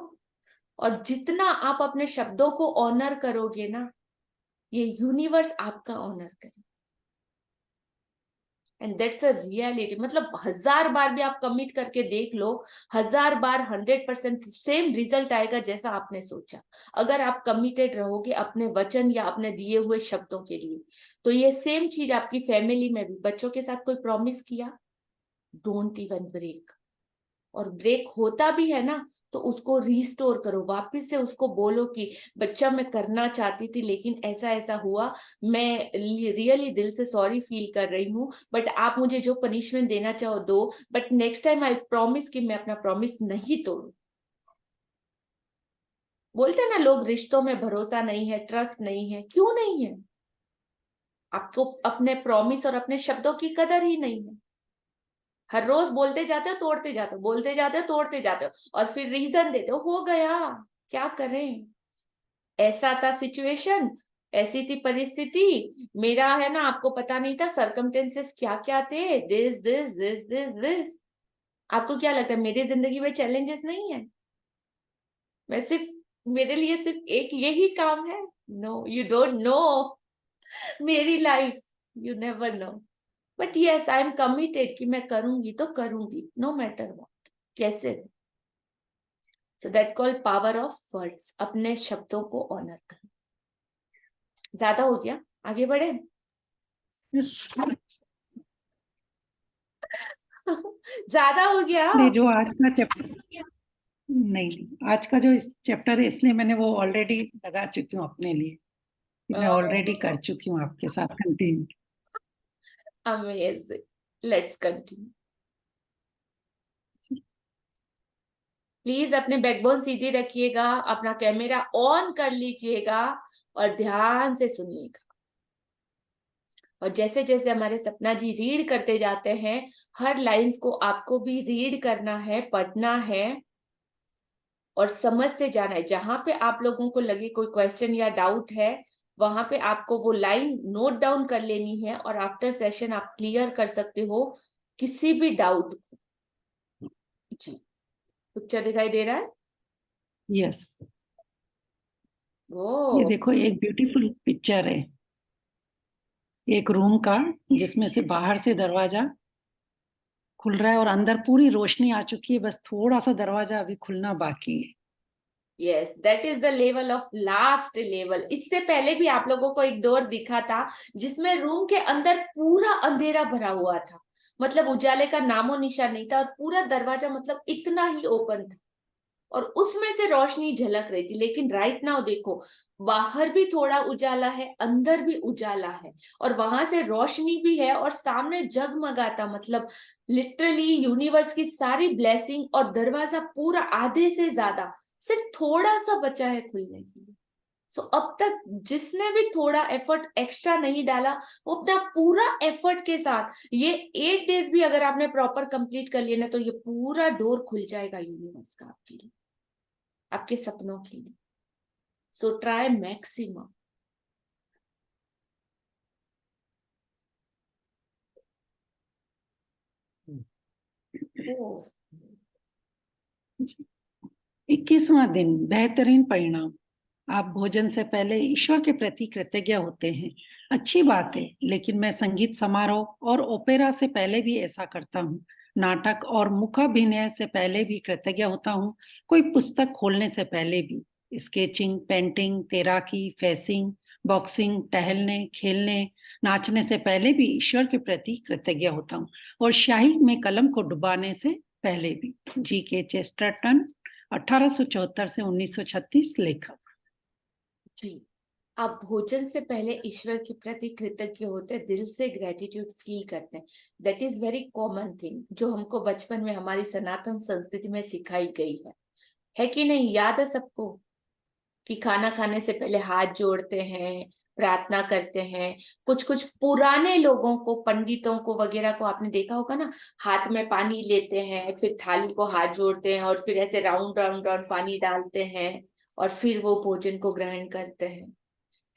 और जितना आप अपने शब्दों को ऑनर करोगे ना, ये यूनिवर्स आपका ऑनर करे। And that's a reality. मतलब 1000 बार भी आप कमिट करके देख लो, 1000 बार 100% सेम रिजल्ट आएगा जैसा आपने सोचा। अगर आप कमिटेड रहोगे अपने वचन या अपने दिए हुए शब्दों के लिए, तो ये सेम चीज आपकी फैमिली में भी, बच्चों के साथ कोई प्रॉमिस किया, डोंट इवन ब्रेक। और ब्रेक होता भी है ना, तो उसको रिस्टोर करो, वापस से उसको बोलो कि बच्चा मैं करना चाहती थी लेकिन ऐसा ऐसा हुआ, मैं रियली दिल से सॉरी फील कर रही हूँ, बट आप मुझे जो पनिशमेंट देना चाहो दो, but next time I promise कि मैं अपना प्रॉमिस नहीं तोड़ू। बोलते हैं ना लोग, रिश्तों में भरोसा नहीं है, ट्रस्ट नहीं है। क्यों नहीं है? आपको अपने प्रॉमिस और अपने शब्दों की कदर ही नहीं है। हर रोज बोलते जाते हो, तोड़ते जाते हो, बोलते जाते हो, तोड़ते जाते हो, और फिर रीजन देते हो गया, क्या करें, ऐसा था सिचुएशन, ऐसी थी परिस्थिति, मेरा है ना, आपको पता नहीं था सर्कमटेंसेस क्या क्या थे, this this this this this. आपको क्या लगता है मेरी जिंदगी में चैलेंजेस नहीं है? मैं सिर्फ, मेरे लिए सिर्फ एक यही काम है? नो, यू डोंट नो मेरी life, you never know. But yes, I am committed कि मैं करूंगी तो करूंगी, नो मैटर व्हाट, कैसे भी। So that called power of words, अपने शब्दों को ऑनर करना। ज्यादा हो गया, आगे बढ़े? ज्यादा हो गया? इसलिए जो आज का चैप्टर, नहीं, आज का जो इस चैप्टर है, इसलिए मैंने वो ऑलरेडी लगा चुकी हूँ अपने लिए, कि मैं ऑलरेडी कर चुकी हूँ आपके साथ continue. Amazing, let's continue. Please अपने बैकबोन सीधी रखिएगा, अपना कैमरा ऑन कर लीजिएगा और ध्यान से सुनिएगा। और जैसे जैसे हमारे सपना जी रीड करते जाते हैं, हर लाइंस को आपको भी रीड करना है, पढ़ना है और समझते जाना है। जहां पे आप लोगों को लगे कोई क्वेश्चन या डाउट है, वहां पे आपको वो लाइन नोट डाउन कर लेनी है और आफ्टर सेशन आप क्लियर कर सकते हो किसी भी डाउट को। जी, पिक्चर दिखाई दे रहा है? यस, वो ये देखो, एक ब्यूटीफुल पिक्चर है एक रूम का, जिसमें से बाहर से दरवाजा खुल रहा है और अंदर पूरी रोशनी आ चुकी है, बस थोड़ा सा दरवाजा अभी खुलना बाकी है। Yes, that is the level of last level. इससे पहले भी आप लोगों को एक डोर दिखा था जिसमें रूम के अंदर पूरा अंधेरा भरा हुआ था, मतलब उजाले का नामो निशान नहीं था, और पूरा दरवाजा मतलब इतना ही ओपन था और उसमें से रोशनी झलक रही थी। लेकिन राइट नाउ देखो, बाहर भी थोड़ा उजाला है, अंदर भी उजाला है, और वहां से रोशनी भी है और सामने जगमगाता, मतलब लिटरली यूनिवर्स की सारी ब्लेसिंग, और दरवाजा पूरा आधे से ज्यादा, सिर्फ थोड़ा सा बचा है खुलने के लिए। सो अब तक जिसने भी थोड़ा एफर्ट एक्स्ट्रा नहीं डाला, वो अपना पूरा एफर्ट के साथ ये 8 डेज भी अगर आपने प्रॉपर कंप्लीट कर लिया ना, तो ये पूरा डोर खुल जाएगा यूनिवर्स का आपके लिए, आपके सपनों के लिए। So try maximum. ओह, 21वां दिन, बेहतरीन परिणाम। आप भोजन से पहले ईश्वर के प्रति कृतज्ञ होते हैं। अच्छी बात है, लेकिन मैं संगीत समारोह और ओपेरा से पहले भी ऐसा करता हूँ। नाटक और मुखाभिनय से पहले भी कृतज्ञ होता हूँ। कोई पुस्तक खोलने से पहले भी। स्केचिंग, पेंटिंग, तैराकी, फेसिंग, बॉक्सिंग, टहलने, खेलने, नाचने से पहले भी ईश्वर के प्रति कृतज्ञ होता हूँ। और शाही में कलम को डुबाने से पहले भी। G.K. चेस्टरटन, 1874 से 1936, लेखक। जी, आप भोजन से पहले ईश्वर के प्रति कृतज्ञ होते हैं, दिल से ग्रेटिट्यूड फील करते हैं। That is very common thing, जो हमको बचपन में हमारी सनातन संस्कृति में सिखाई गई है कि नहीं? याद है सबको कि खाना खाने से पहले हाथ जोड़ते हैं, प्रार्थना करते हैं। कुछ कुछ पुराने लोगों को, पंडितों को वगैरह को आपने देखा होगा ना, हाथ में पानी लेते हैं, फिर थाली को हाथ जोड़ते हैं और फिर ऐसे राउंड राउंड राउंड पानी डालते हैं और फिर वो भोजन को ग्रहण करते हैं।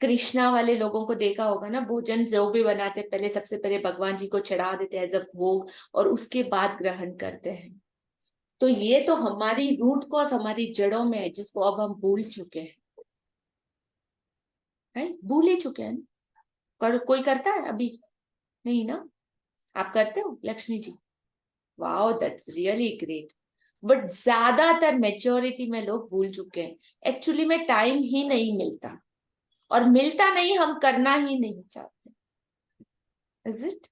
कृष्णा वाले लोगों को देखा होगा ना, भोजन जो भी बनाते पहले सबसे पहले भगवान जी को चढ़ा देते हैं एज अ भोग और उसके बाद ग्रहण करते हैं। तो ये तो हमारी रूट कॉज हमारी जड़ों में है, जिसको अब हम भूल चुके हैं, भूल ही चुके हैं। कोई करता है अभी? नहीं ना? आप करते हो Lakshmi ji? Wow, that's really great. But ज्यादातर मेच्योरिटी में लोग भूल चुके हैं। एक्चुअली में टाइम ही नहीं मिलता, और मिलता नहीं, हम करना ही नहीं चाहते। Is it?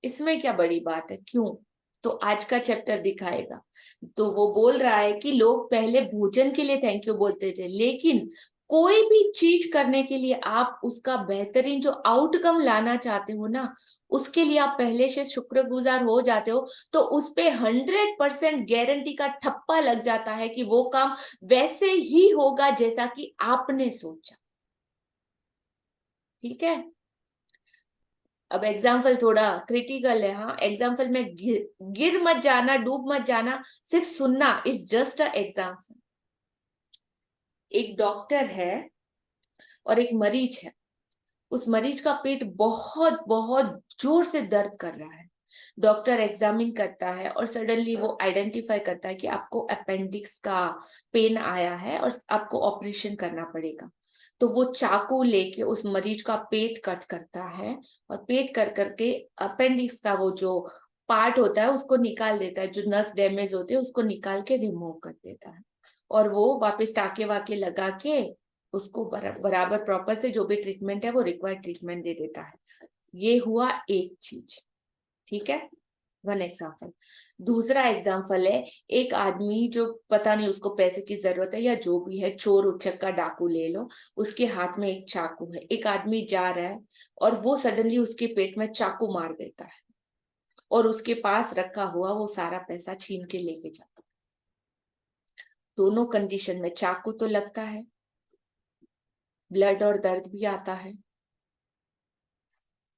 इसमें क्या बड़ी बात है? क्यों? तो आज का चैप्टर दिखाएगा। तो वो बोल रहा है कि लोग पहले भोजन के लिए थैंक यू बोलते थे, लेकिन कोई भी चीज करने के लिए आप उसका बेहतरीन जो आउटकम लाना चाहते हो ना, उसके लिए आप पहले से शुक्रगुजार हो जाते हो, तो उस पे 100% गारंटी का ठप्पा लग जाता है कि वो काम वैसे ही होगा जैसा कि आपने सोचा। ठीक है? अब एग्जाम्पल थोड़ा क्रिटिकल है, हाँ। एग्जाम्पल में गिर मत जाना, डूब मत जाना, सिर्फ सुनना इज जस्ट अ एग्जाम्पल। एक डॉक्टर है और एक मरीज है। उस मरीज का पेट बहुत बहुत जोर से दर्द कर रहा है। डॉक्टर एग्जामिन करता है और सडनली वो आइडेंटिफाई करता है कि आपको अपेंडिक्स का पेन आया है और आपको ऑपरेशन करना पड़ेगा। तो वो चाकू लेके उस मरीज का पेट कट करता है, और पेट कर करके अपेंडिक्स का वो जो पार्ट होता है उसको निकाल देता है, जो नस डैमेज होते हैं उसको निकाल के रिमूव कर देता है, और वो वापस टाके वाके लगा के उसको बराबर प्रॉपर से जो भी ट्रीटमेंट है वो रिक्वायर्ड ट्रीटमेंट दे देता है। ये हुआ एक चीज। ठीक है, वन एग्जाम्पल। दूसरा एग्जाम्पल है, एक आदमी जो पता नहीं उसको पैसे की जरूरत है या जो भी है, चोर उचक्का डाकू ले लो, उसके हाथ में एक चाकू है। एक आदमी जा रहा है और वो सडनली उसके पेट में चाकू मार देता है, और उसके पास रखा हुआ वो सारा पैसा छीन के लेके जाता है। दोनों कंडीशन में चाकू तो लगता है, ब्लड और दर्द भी आता है,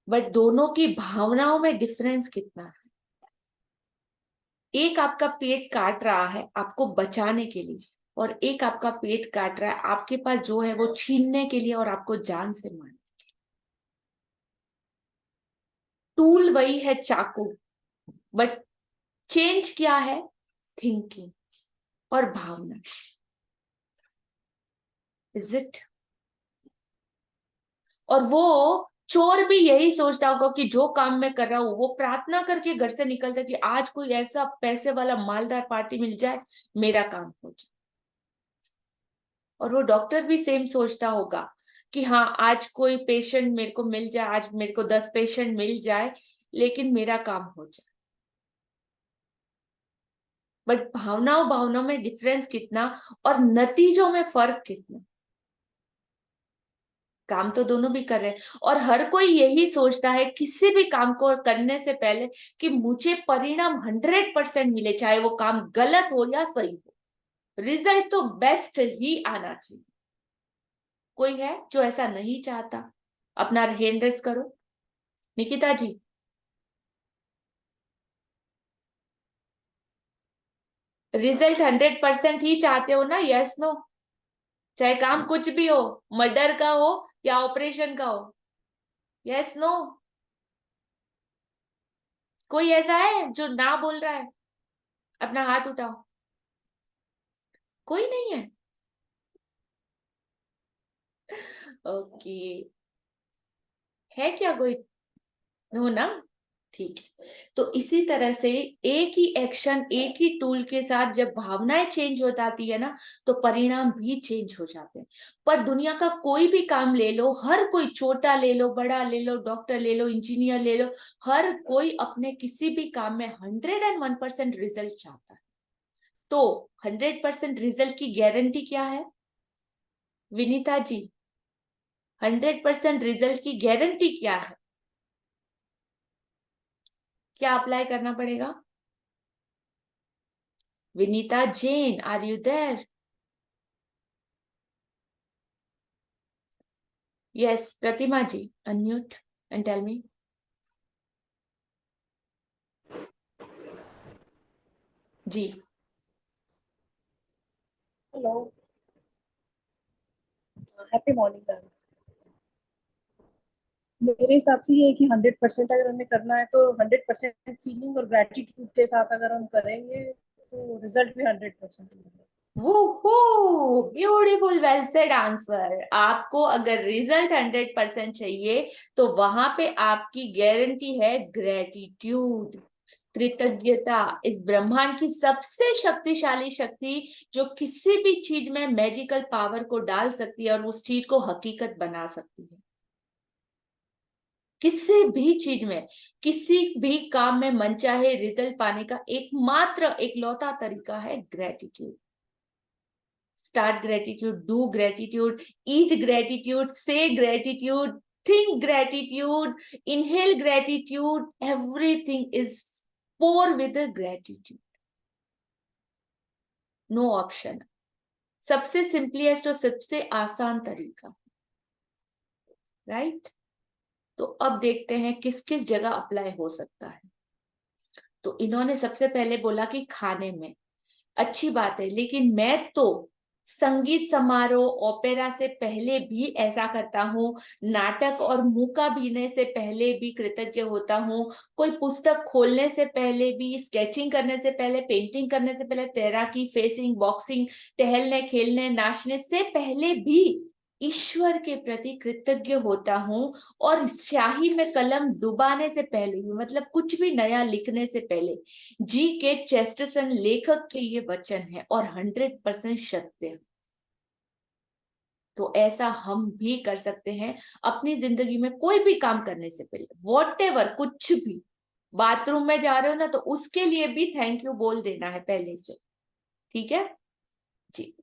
बट दोनों की भावनाओं में डिफरेंस कितना है? एक आपका पेट काट रहा है आपको बचाने के लिए, और एक आपका पेट काट रहा है आपके पास जो है वो छीनने के लिए और आपको जान से मारने। टूल वही है, चाकू, बट चेंज क्या है? थिंकिंग और भावना। Is it? और वो चोर भी यही सोचता होगा कि जो काम मैं कर रहा हूं, वो प्रार्थना करके घर से निकलता है कि आज कोई ऐसा पैसे वाला मालदार पार्टी मिल जाए, मेरा काम हो जाए। और वो डॉक्टर भी सेम सोचता होगा कि हाँ, आज कोई पेशेंट मेरे को मिल जाए, आज मेरे को 10 पेशेंट मिल जाए, लेकिन मेरा काम हो जाए। बट भावनाओं में डिफरेंस कितना, और नतीजों में फर्क कितना। काम तो दोनों भी कर रहे हैं, और हर कोई यही सोचता है किसी भी काम को करने से पहले कि मुझे परिणाम 100% मिले, चाहे वो काम गलत हो या सही हो, रिजल्ट तो बेस्ट ही आना चाहिए। कोई है जो ऐसा नहीं चाहता? अपना हैंड रेस करो, निकिता जी। रिजल्ट 100% ही चाहते हो ना? Yes no? चाहे काम कुछ भी हो, मर्डर का हो या ऑपरेशन का हो। Yes no? कोई ऐसा है जो ना बोल रहा है? अपना हाथ उठाओ। कोई नहीं है? ओके, है क्या कोई? हो ना? ठीक है। तो इसी तरह से एक ही एक्शन, एक ही टूल के साथ जब भावनाएं चेंज हो जाती है ना, तो परिणाम भी चेंज हो जाते हैं। पर दुनिया का कोई भी काम ले लो, हर कोई, छोटा ले लो, बड़ा ले लो, डॉक्टर ले लो, इंजीनियर ले लो, हर कोई अपने किसी भी काम में 101% रिजल्ट चाहता है। तो 100% रिजल्ट की गारंटी क्या है विनीता जी? 100% रिजल्ट की गारंटी क्या है? क्या अप्लाई करना पड़ेगा? Vinita Jain, are you there? Yes, Pratima ji, unmute and tell me. जी, Hello, happy morning, ma'am. मेरे हिसाब से ये है कि 100% अगर हमें करना है तो 100% फीलिंग और ग्रेटिट्यूड के साथ अगर हम करेंगे तो रिजल्ट भी 100% मिलेगा। वूहू, ब्यूटीफुल, वेल सेड आंसर। आपको अगर रिजल्ट 100% चाहिए तो वहां पे आपकी गारंटी है ग्रेटिट्यूड, कृतज्ञता, इस ब्रह्मांड की सबसे शक्तिशाली शक्ति जो किसी भी चीज में मैजिकल पावर को डाल सकती है और उस चीज को हकीकत बना सकती है। किसी भी चीज में, किसी भी काम में मनचाहे रिजल्ट पाने का एकमात्र एकलौता तरीका है gratitude. Start gratitude, do gratitude, eat gratitude, say gratitude, think gratitude, inhale gratitude. Everything is pour with the gratitude. No option. सबसे सिंपलेस्ट और सबसे आसान तरीका, राइट? तो अब देखते हैं किस किस जगह अप्लाई हो सकता है। तो इन्होंने सबसे पहले बोला कि खाने में, अच्छी बात है, लेकिन मैं तो संगीत समारोह, ओपेरा से पहले भी ऐसा करता हूँ, नाटक और मूकाभिनय से पहले भी कृतज्ञ होता हूँ, कोई पुस्तक खोलने से पहले भी, स्केचिंग करने से पहले, पेंटिंग करने से पहले, तैराकी, फेसिंग, बॉक्सिंग, टहलने, खेलने, नाचने से पहले भी ईश्वर के प्रति कृतज्ञ होता हूँ, और स्याही में कलम डुबाने से पहले भी, मतलब कुछ भी नया लिखने से पहले, जी के चेस्टरसन लेखक के ये वचन है और 100% सत्य है। तो ऐसा हम भी कर सकते हैं अपनी जिंदगी में, कोई भी काम करने से पहले, वॉटेवर, कुछ भी, बाथरूम में जा रहे हो ना, तो उसके लिए भी थैंक यू बोल देना है पहले से, ठीक है जी।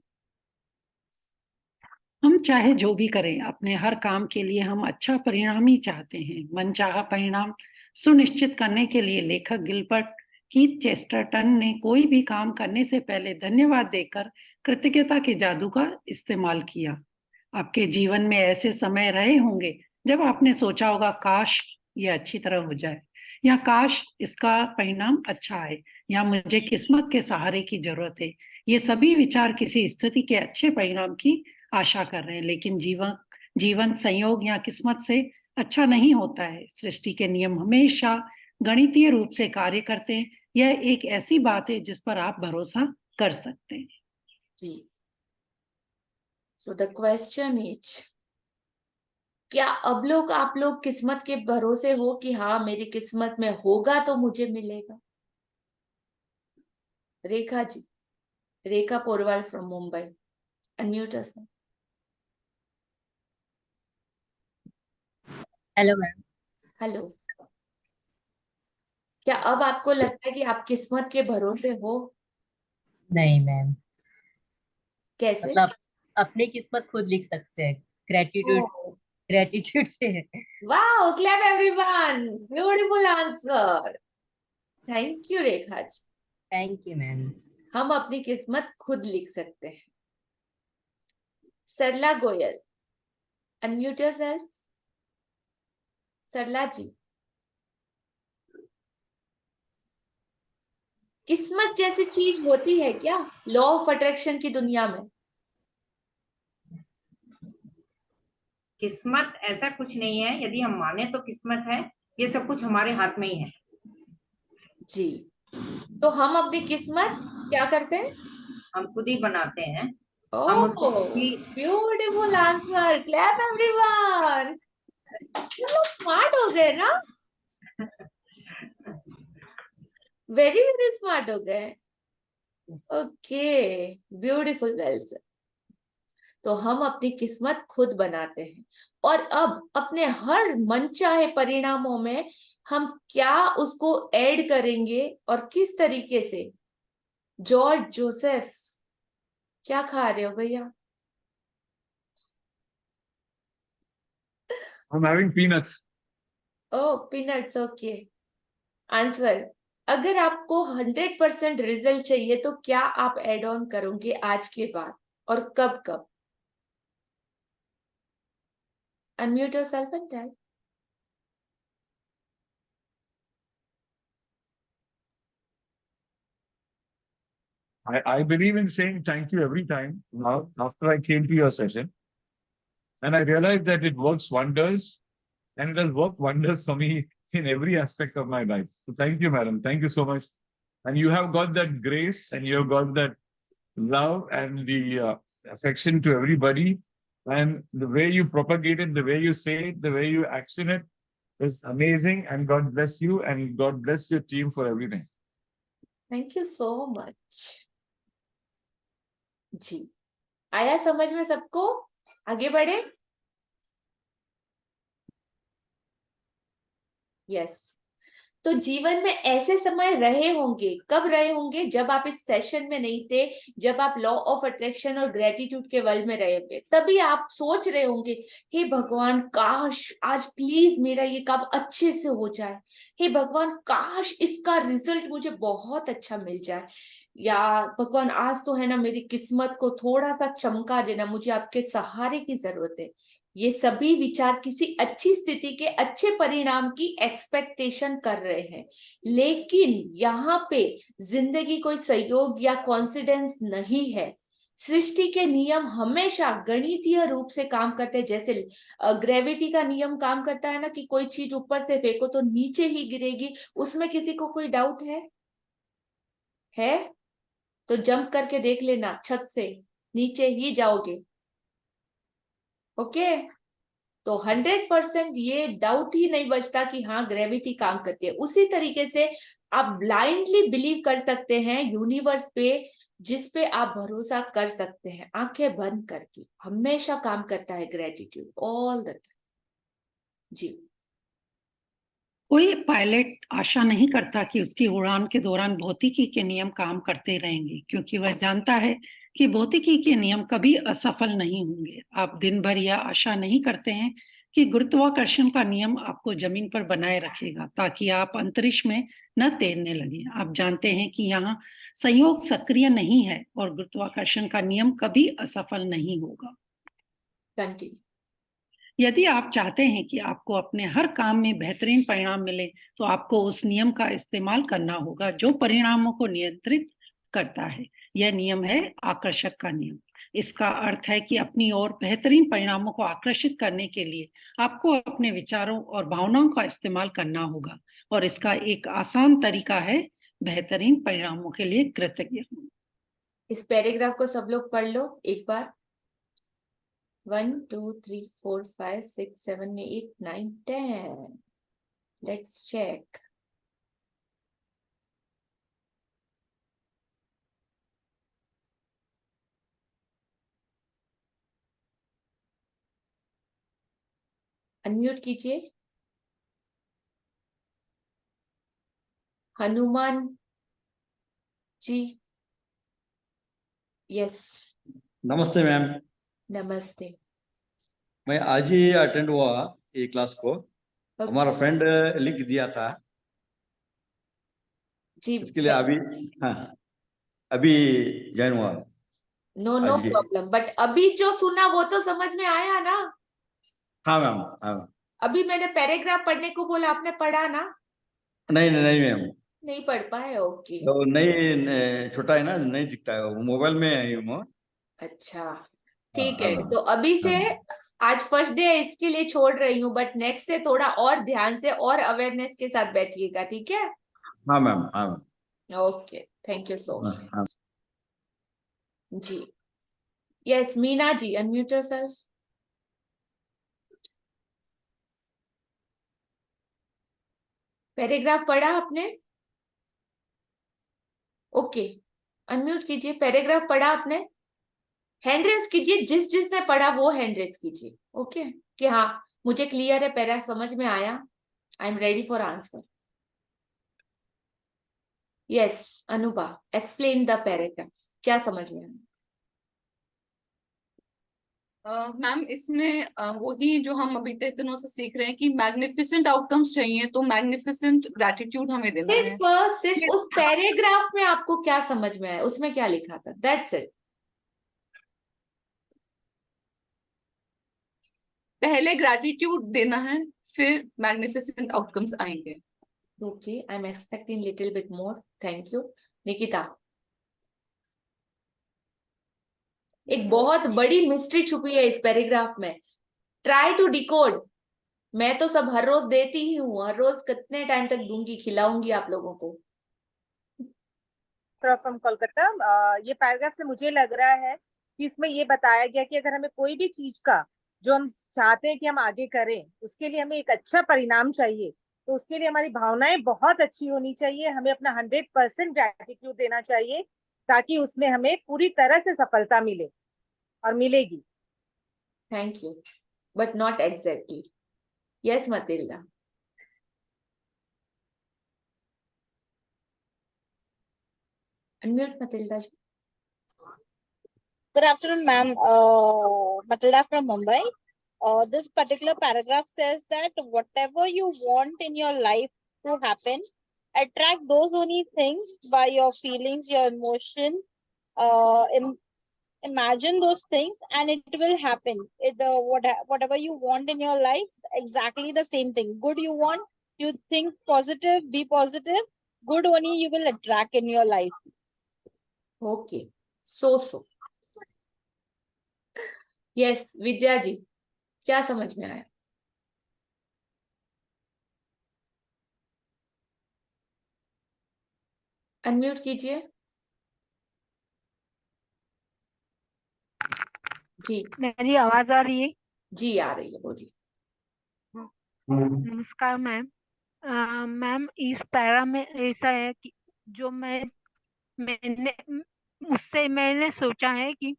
हम चाहे जो भी करें, अपने हर काम के लिए हम अच्छा परिणाम ही चाहते हैं। मनचाहा परिणाम सुनिश्चित करने के लिए लेखक गिलबर्ट कीथ चेस्टरटन ने कोई भी काम करने से पहले धन्यवाद देकर कृतज्ञता के जादू का इस्तेमाल किया। आपके जीवन में ऐसे समय रहे होंगे जब आपने सोचा होगा, काश ये अच्छी तरह हो जाए, या काश इसका परिणाम अच्छा आए, या मुझे किस्मत के सहारे की जरूरत है। ये सभी विचार किसी स्थिति के अच्छे परिणाम की आशा कर रहे हैं, लेकिन जीवन संयोग या किस्मत से अच्छा नहीं होता है। सृष्टि के नियम हमेशा गणितीय रूप से कार्य करते हैं। यह एक ऐसी बात है जिस पर आप भरोसा कर सकते हैं जी। सो द क्वेश्चन इज, क्या अब आप लोग किस्मत के भरोसे हो कि हाँ मेरी किस्मत में होगा तो मुझे मिलेगा? Rekha ji, Rekha Porwal from Mumbai, unmute us. Hello ma'am. Hello. क्या अब आपको लगता है कि आप किस्मत के भरोसे हो? नहीं मैम, कैसे? मतलब अपनी किस्मत खुद लिख सकते हैं, ग्रेटिट्यूड Oh, ग्रेटिट्यूड से। wow, clap everyone. Beautiful answer. Thank you, Rekha ji. Thank you ma'am. हम अपनी किस्मत खुद लिख सकते हैं। Sarla Goyal, unmute yourself. सरला जी, किस्मत जैसी चीज होती है क्या लॉ ऑफ अट्रैक्शन की दुनिया में? किस्मत ऐसा कुछ नहीं है, यदि हम माने तो किस्मत है, ये सब कुछ हमारे हाथ में ही है जी। तो हम अपनी किस्मत क्या करते हैं? हम खुद ही बनाते हैं। हम ओह, उसको भी ब्यूटीफुल आंसर, क्लैप एवरीवन। तुम लोग स्मार्ट हो गए ना, वेरी वेरी स्मार्ट हो गए। Okay, beautiful, well sir. तो हम अपनी किस्मत खुद बनाते हैं, और अब अपने हर मनचाहे परिणामों में हम क्या उसको ऐड करेंगे और किस तरीके से? जॉर्ज जोसेफ, क्या खा रहे हो भैया? I'm having peanuts. Oh, peanuts, okay. Answer, अगर आपको 100% रिजल्ट चाहिए तो क्या आप एड ऑन करोगे आज के बाद, और कब कब? Unmute yourself and tell. I believe in saying thank you every time now after I came to your session. And I realized that it works wonders. and it has worked wonders for me in every aspect of my life. So thank you, madam. Thank you so much. And you have got that grace, and you have got that love and the affection to everybody. And the way you propagate it, the way you say it, the way you action it is amazing. And God bless you, and God bless your team for everything. Thank you so much जी। आया समझ में सबको? आगे बढ़े? यस। तो जीवन में ऐसे समय रहे होंगे, कब रहे होंगे? जब आप इस सेशन में नहीं थे, जब आप लॉ ऑफ अट्रैक्शन और ग्रेटिट्यूड के वर्ल्ड में रहे होंगे, तभी आप सोच रहे होंगे, हे भगवान काश आज प्लीज मेरा ये काम अच्छे से हो जाए, हे भगवान काश इसका रिजल्ट मुझे बहुत अच्छा मिल जाए, या भगवान आज तो है ना मेरी किस्मत को थोड़ा सा चमका देना, मुझे आपके सहारे की जरूरत है। ये सभी विचार किसी अच्छी स्थिति के अच्छे परिणाम की एक्सपेक्टेशन कर रहे हैं, लेकिन यहाँ पे जिंदगी कोई सहयोग या कॉन्फिडेंस नहीं है। सृष्टि के नियम हमेशा गणितीय रूप से काम करते हैं, जैसे ग्रेविटी का नियम काम करता है ना कि कोई चीज ऊपर से फेंको तो नीचे ही गिरेगी। उसमें किसी को कोई डाउट है? तो जंप करके देख लेना, छत से नीचे ही जाओगे। ओके तो 100% ये डाउट ही नहीं बचता कि हाँ ग्रेविटी काम करती है। उसी तरीके से आप ब्लाइंडली बिलीव कर सकते हैं यूनिवर्स पे, जिस पे आप भरोसा कर सकते हैं आंखें बंद करके। हमेशा काम करता है ग्रेटिट्यूड ऑल द टाइम जी। कोई पायलट आशा नहीं करता कि उसकी उड़ान के दौरान भौतिकी के नियम काम करते रहेंगे, क्योंकि वह जानता है कि भौतिकी के नियम कभी असफल नहीं होंगे। आप दिन भर यह आशा नहीं करते हैं कि गुरुत्वाकर्षण का नियम आपको जमीन पर बनाए रखेगा ताकि आप अंतरिक्ष में न तैरने लगे। आप जानते हैं कि यहाँ संयोग सक्रिय नहीं है और गुरुत्वाकर्षण का नियम कभी असफल नहीं होगा। कंटिन्यू। यदि आप चाहते हैं कि आपको अपने हर काम में बेहतरीन परिणाम मिले, तो आपको उस नियम का इस्तेमाल करना होगा जो परिणामों को नियंत्रित करता है। यह नियम है आकर्षक का नियम। इसका अर्थ है कि अपनी ओर बेहतरीन परिणामों को आकर्षित करने के लिए आपको अपने विचारों और भावनाओं का इस्तेमाल करना होगा, और इसका एक आसान तरीका है बेहतरीन परिणामों के लिए कृतज्ञ होना। इस पैराग्राफ को सब लोग पढ़ लो एक बार। 1 2 3 4 5 6 7 8 9 10 लेट्स चेक। अनम्यूट कीजिए। हनुमान जी। यस नमस्ते मैम। नमस्ते। मैं आज ही अटेंड हुआ ये क्लास को। हमारा फ्रेंड लिख दिया था जी, इसके लिए अभी ज्वाइन हुआ। नो प्रॉब्लम, बट अभी जो सुना वो तो समझ में आया ना? हाँ मैम, हाँ। अभी मैंने पैराग्राफ पढ़ने को बोला, आपने पढ़ा ना? नहीं मैम, नहीं पढ़ पाए? ओके तो नहीं, छोटा है ना, नहीं दिखता है, वो मोबाइल में है वो। अच्छा ठीक है, तो अभी से आज फर्स्ट डे है इसके लिए छोड़ रही हूँ, बट नेक्स्ट से थोड़ा और ध्यान से और अवेयरनेस के साथ बैठिएगा, ठीक है? हाँ मैम, हाँ ma'am. Okay thank you so much जी। Yes Meena ji, unmute yourself. Paragraph पढ़ा आपने? ओके अनम्यूट कीजिए। पैराग्राफ पढ़ा आपने? हैंड रेज कीजिए, जिसने पढ़ा वो हैंड रेज कीजिए। ओके कि हाँ मुझे क्लियर है, पैरा समझ में आया, I am ready for answer. Yes Anubha, explain the paragraph, क्या समझ में आया? मैम इसमें वही जो हम अभी तक दिनों से सीख रहे हैं कि मैग्निफिसेंट आउटकम्स चाहिए, तो मैग्निफिसेंट ग्रैटिट्यूड हमें देना है। सिर्फ उस पैराग्राफ में आपको क्या समझ में आया, उसमें क्या लिखा था, दैट्स इट। पहले ग्रैटिट्यूड देना है, फिर मैग्निफिसेंट आउटकम्स आएंगे। Okay I am expecting little bit more, thank you. Nikita, एक बहुत बड़ी मिस्ट्री छुपी है इस पैराग्राफ में, ट्राई टू डिकोड। मैं तो सब हर रोज देती ही हूँ, हर रोज कितने टाइम तक दूंगी, खिलाऊंगी आप लोगों को। फ्रॉम कोलकाता। ये पैराग्राफ से मुझे लग रहा है कि इसमें ये बताया गया कि अगर हमें कोई भी चीज का जो हम चाहते हैं कि हम आगे करें, उसके लिए हमें एक अच्छा परिणाम चाहिए, तो उसके लिए हमारी भावनाएं बहुत अच्छी होनी चाहिए, हमें अपना 100% ग्रैटिट्यूड देना चाहिए, ताकि उसमें हमें पूरी तरह से सफलता मिले और मिलेगी। Thank you, but not exactly. Yes Matilda. Unmute Matilda ji. Good afternoon, ma'am. Matilda from Mumbai. This particular paragraph says that whatever you want in your life to happen, attract those only things by your feelings, your emotion. Imagine those things, and it will happen. Whatever you want in your life, exactly the same thing. Good you want, you think positive, be positive. Good only you will attract in your life. Okay, so yes Vidya ji, क्या समझ में आया? अनम्यूट कीजिए जी। मेरी आवाज आ रही है? जी आ रही है, बोलिए। नमस्कार मैम। मैम इस पैरा में ऐसा है कि जो मैंने उससे मैंने सोचा है कि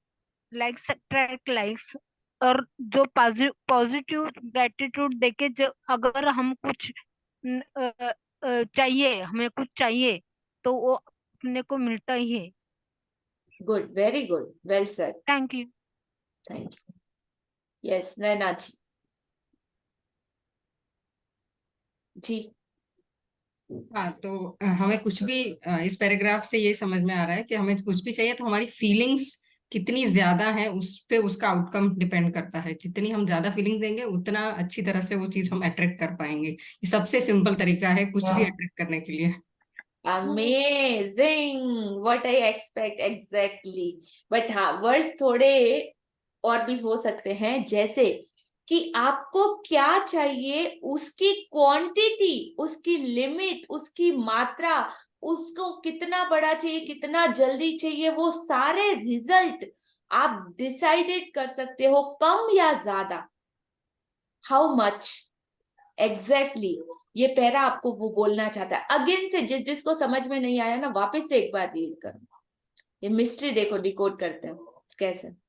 लाइक्स अट्रैक्ट लाइक्स, और जो पॉजिटिव ग्रेटिट्यूड देके जो अगर हम कुछ चाहिए, हमें कुछ चाहिए तो वो अपने को मिलता ही है। Good, very good, well said. Thank you. Thank you. Yes Naina ji. जी हाँ, तो हमें कुछ भी इस पैराग्राफ से ये समझ में आ रहा है कि हमें कुछ भी चाहिए तो हमारी फीलिंग्स कितनी ज्यादा है उस पे उसका आउटकम डिपेंड करता है। जितनी हम ज्यादा फीलिंग्स देंगे उतना अच्छी तरह से वो चीज हम अट्रैक्ट कर पाएंगे। ये सबसे सिंपल तरीका है कुछ भी अट्रैक्ट करने के लिए। Amazing, what I expect exactly. But हाँ, वर्ड्स थोड़े और भी हो सकते हैं, जैसे कि आपको क्या चाहिए, उसकी क्वांटिटी, उसकी लिमिट, उसकी मात्रा, उसको कितना बड़ा चाहिए, कितना जल्दी चाहिए, वो सारे रिजल्ट आप डिसाइडेड कर सकते हो, कम या ज्यादा, हाउ मच एग्जैक्टली। ये पैरा आपको वो बोलना चाहता है। अगेन से जिसको समझ में नहीं आया ना, वापस से एक बार रीड करो। ये मिस्ट्री देखो डिकोड करते हैं कैसे।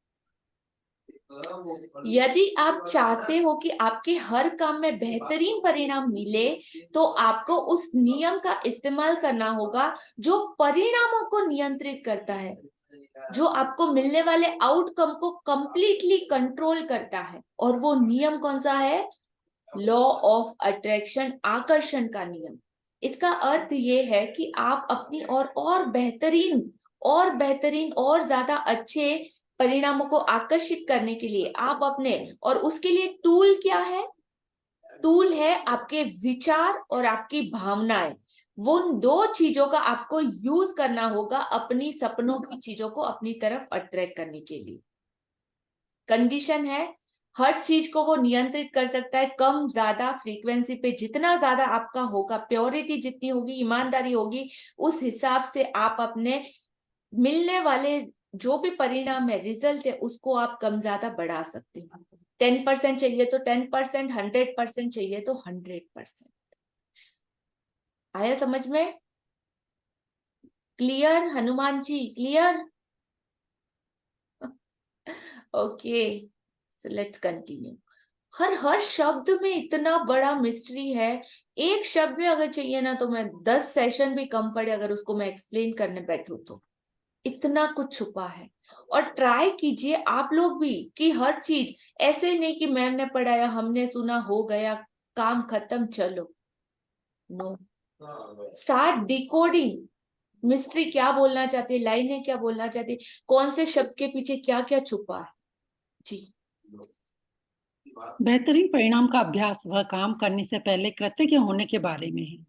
यदि आप चाहते हो कि आपके हर काम में बेहतरीन परिणाम मिले, तो आपको उस नियम का इस्तेमाल करना होगा जो परिणामों को नियंत्रित करता है, जो आपको मिलने वाले आउटकम को कंप्लीटली कंट्रोल करता है। और वो नियम कौन सा है? लॉ ऑफ अट्रैक्शन, आकर्षण का नियम। इसका अर्थ ये है कि आप अपनी और बेहतरीन और ज्यादा अच्छे परिणामों को आकर्षित करने के लिए आप अपने, और उसके लिए टूल क्या है? टूल है आपके विचार और आपकी भावनाएं। वो दो चीजों का आपको यूज करना होगा अपनी सपनों की चीजों को अपनी तरफ अट्रैक्ट करने के लिए। कंडीशन है, हर चीज को वो नियंत्रित कर सकता है, कम ज्यादा फ्रीक्वेंसी पे जितना ज्यादा आपका होगा, प्योरिटी जितनी होगी, ईमानदारी होगी, उस हिसाब से आप अपने मिलने वाले जो भी परिणाम है, रिजल्ट है, उसको आप कम ज्यादा बढ़ा सकते हो। 10% चाहिए तो 10%, 100% चाहिए तो 100%। आया समझ में? Clear Hanuman ji, clear? Okay, so let's continue. हर शब्द में इतना बड़ा मिस्ट्री है। एक शब्द में अगर चाहिए ना तो मैं 10 सेशन भी कम पड़े अगर उसको मैं एक्सप्लेन करने बैठूं तो। इतना कुछ छुपा है। और ट्राई कीजिए आप लोग भी कि हर चीज ऐसे नहीं कि मैम ने पढ़ाया, हमने सुना, हो गया, काम खत्म, चलो। No, start decoding. मिस्ट्री क्या बोलना चाहती है, लाइनें क्या बोलना चाहती है, कौन से शब्द के पीछे क्या क्या छुपा है। जी। बेहतरीन परिणाम का अभ्यास वह काम करने से पहले कृतज्ञ होने के बारे में है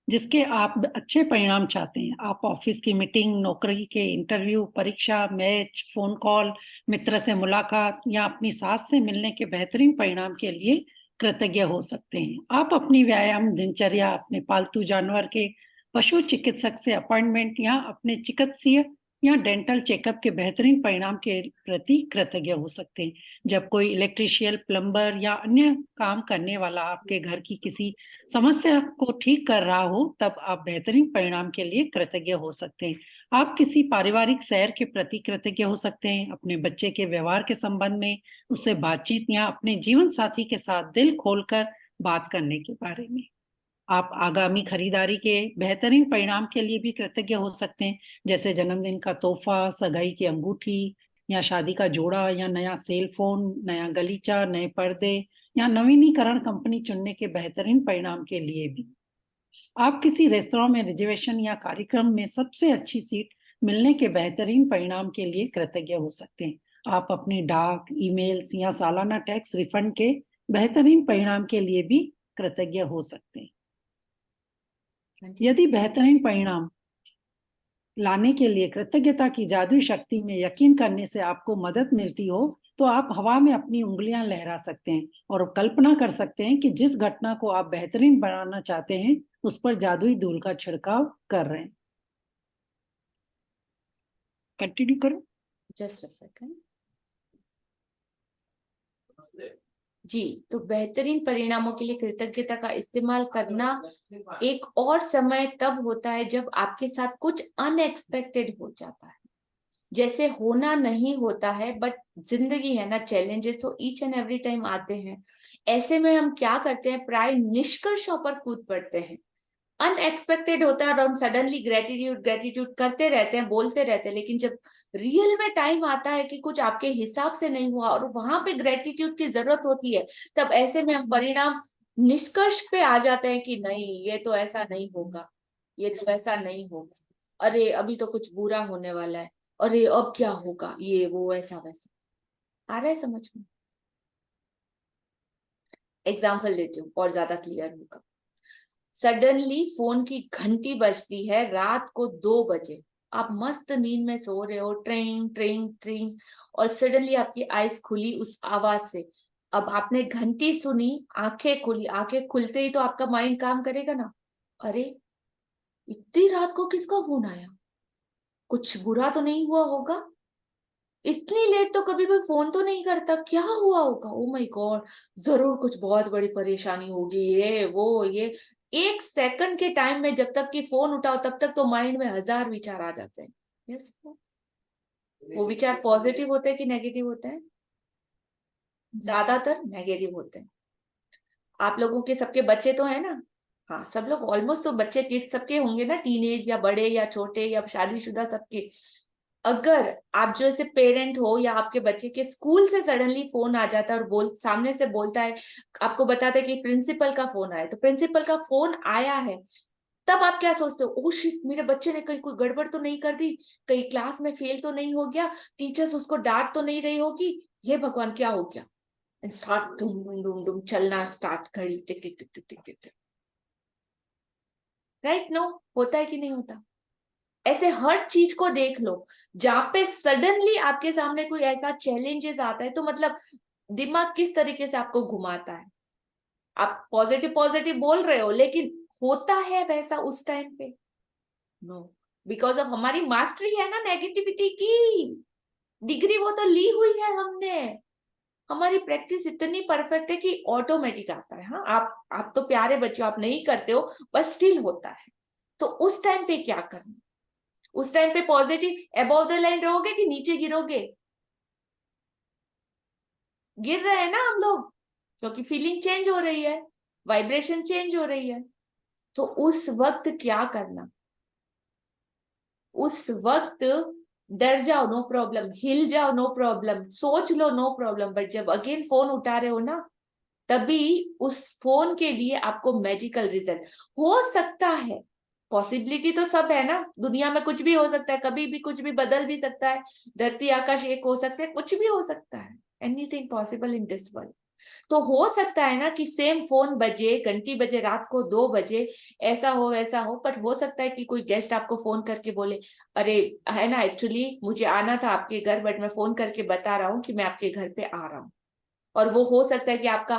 जिसके आप अच्छे परिणाम चाहते हैं। आप ऑफिस की मीटिंग, नौकरी के इंटरव्यू, परीक्षा, मैच, फोन कॉल, मित्र से मुलाकात या अपनी सास से मिलने के बेहतरीन परिणाम के लिए कृतज्ञ हो सकते हैं। आप अपनी व्यायाम दिनचर्या, अपने पालतू जानवर के पशु चिकित्सक से अपॉइंटमेंट या अपने चिकित्सीय या डेंटल चेकअप के बेहतरीन परिणाम के प्रति कृतज्ञ हो सकते हैं। जब कोई इलेक्ट्रिशियन, प्लम्बर या अन्य काम करने वाला आपके घर की किसी समस्या को ठीक कर रहा हो, तब आप बेहतरीन परिणाम के लिए कृतज्ञ हो सकते हैं। आप किसी पारिवारिक सैर के प्रति कृतज्ञ हो सकते हैं, अपने बच्चे के व्यवहार के संबंध में, उससे बातचीत या अपने जीवन साथी के साथ दिल खोलकर बात करने के बारे में। आप आगामी खरीदारी के बेहतरीन परिणाम के लिए भी कृतज्ञ हो सकते हैं, जैसे जन्मदिन का तोहफा, सगाई की अंगूठी या शादी का जोड़ा या नया सेल फोन, नया गलीचा, नए पर्दे या नवीनीकरण कंपनी चुनने के बेहतरीन परिणाम के लिए भी। आप किसी रेस्तरां में रिजर्वेशन या कार्यक्रम में सबसे अच्छी सीट मिलने के बेहतरीन परिणाम के लिए कृतज्ञ हो सकते हैं। आप अपनी डाक, ईमेल्स या सालाना टैक्स रिफंड के बेहतरीन परिणाम के लिए भी कृतज्ञ हो सकते हैं। यदि बेहतरीन परिणाम लाने के लिए कृतज्ञता की जादुई शक्ति में यकीन करने से आपको मदद मिलती हो, तो आप हवा में अपनी उंगलियां लहरा सकते हैं और कल्पना कर सकते हैं कि जिस घटना को आप बेहतरीन बनाना चाहते हैं, उस पर जादुई धूल का छिड़काव कर रहे हैं। कंटिन्यू करो। Just a second. जी, तो बेहतरीन परिणामों के लिए कृतज्ञता का इस्तेमाल करना एक और समय तब होता है जब आपके साथ कुछ अनएक्सपेक्टेड हो जाता है। जैसे होना नहीं होता है, बट जिंदगी है ना, चैलेंजेस तो ईच एंड एवरी टाइम आते हैं। ऐसे में हम क्या करते हैं, प्राय निष्कर्षों पर कूद पड़ते हैं। अनएक्सपेक्टेड होता है और हम सडनली ग्रेटिट्यूड करते रहते हैं, बोलते रहते हैं, लेकिन जब रियल में टाइम आता है कि कुछ आपके हिसाब से नहीं हुआ और वहां पे ग्रेटिट्यूड की जरूरत होती है, तब ऐसे में हम परिणाम निष्कर्ष पे आ जाते हैं कि नहीं, ये तो ऐसा नहीं होगा, ये तो ऐसा नहीं होगा, अरे अभी तो कुछ बुरा होने वाला है, अरे अब क्या होगा, ये वो ऐसा वैसा। आ रहा है समझ में? एग्जाम्पल देती हूँ और ज्यादा क्लियर होगा। सडनली फोन की घंटी बजती है रात को 2 बजे, आप मस्त नींद में सो रहे हो, ट्रिंग ट्रिंग ट्रिंग, और सडनली आपकी आईज खुली उस आवाज से। अब आपने घंटी सुनी, आंखें खुली, आंखें खुलते ही तो आपका माइंड काम करेगा ना, अरे इतनी रात को किसका फोन आया, कुछ बुरा तो नहीं हुआ होगा, इतनी लेट तो कभी कोई फोन तो नहीं करता, क्या हुआ होगा, ओ माय गॉड, जरूर कुछ बहुत बड़ी परेशानी होगी, ये वो ये। 1 सेकंड के टाइम में जब तक कि फोन उठाओ तब तक तो माइंड में 1000 विचार आ जाते हैं। यस, वो विचार पॉजिटिव होते हैं कि नेगेटिव होते हैं? ज्यादातर नेगेटिव होते हैं। आप लोगों के सबके बच्चे तो है ना, हाँ, सब लोग ऑलमोस्ट तो बच्चे किड्स सबके होंगे ना, टीनेज या बड़े या छोटे या शादीशुदा सबके। अगर आप जो ऐसे पेरेंट हो या आपके बच्चे के स्कूल से सडनली फोन आ जाता है और सामने से बोलता है, आपको बताता है कि प्रिंसिपल का फोन आया, तो प्रिंसिपल का फोन आया है, तब आप क्या सोचते हो, ओ शिट, मेरे बच्चे ने कहीं कोई गड़बड़ तो नहीं कर दी, कहीं क्लास में फेल तो नहीं हो गया, टीचर्स उसको डांट तो नहीं रही होगी, ये भगवान क्या हो गया, स्टार्ट डुम डुम डुम डुम चलना स्टार्ट, घड़ी टिक टिक टिक टिक टिक टिक। राइट? नो, होता है कि नहीं होता? ऐसे हर चीज को देख लो, जहां पे सडनली आपके सामने कोई ऐसा चैलेंजेस आता है, तो मतलब दिमाग किस तरीके से आपको घुमाता है। आप पॉजिटिव पॉजिटिव बोल रहे हो, लेकिन होता है वैसा उस टाइम पे? नो, बिकॉज ऑफ हमारी मास्टरी है ना नेगेटिविटी की, डिग्री वो तो ली हुई है हमने, हमारी प्रैक्टिस इतनी परफेक्ट है कि ऑटोमेटिक आता है। हाँ, आप तो प्यारे बच्चों, आप नहीं करते हो, बट स्टिल होता है। तो उस टाइम पे क्या करना, उस टाइम पे पॉजिटिव अबव द लाइन रहोगे कि नीचे गिरोगे? गिर रहे हैं ना हम लोग, क्योंकि फीलिंग चेंज हो रही है, वाइब्रेशन चेंज हो रही है। तो उस वक्त क्या करना, उस वक्त डर जाओ, नो प्रॉब्लम, हिल जाओ, नो प्रॉब्लम, सोच लो, नो प्रॉब्लम, बट जब अगेन फोन उठा रहे हो ना, तभी उस फोन के लिए आपको मैजिकल रिजल्ट हो सकता है। पॉसिबिलिटी तो सब है ना, दुनिया में कुछ भी हो सकता है, कभी भी कुछ भी बदल भी सकता है, धरती आकाश एक हो सकते हैं, कुछ भी हो सकता है, anything possible in this world. तो हो सकता है ना कि सेम फोन बजे, घंटी बजे रात को 2 बजे, ऐसा हो वैसा हो, बट हो सकता है कि कोई गेस्ट आपको फोन करके बोले, अरे है ना, एक्चुअली मुझे आना था आपके घर, बट मैं फोन करके बता रहा हूँ कि मैं आपके घर पे आ रहा हूँ। और वो हो सकता है कि आपका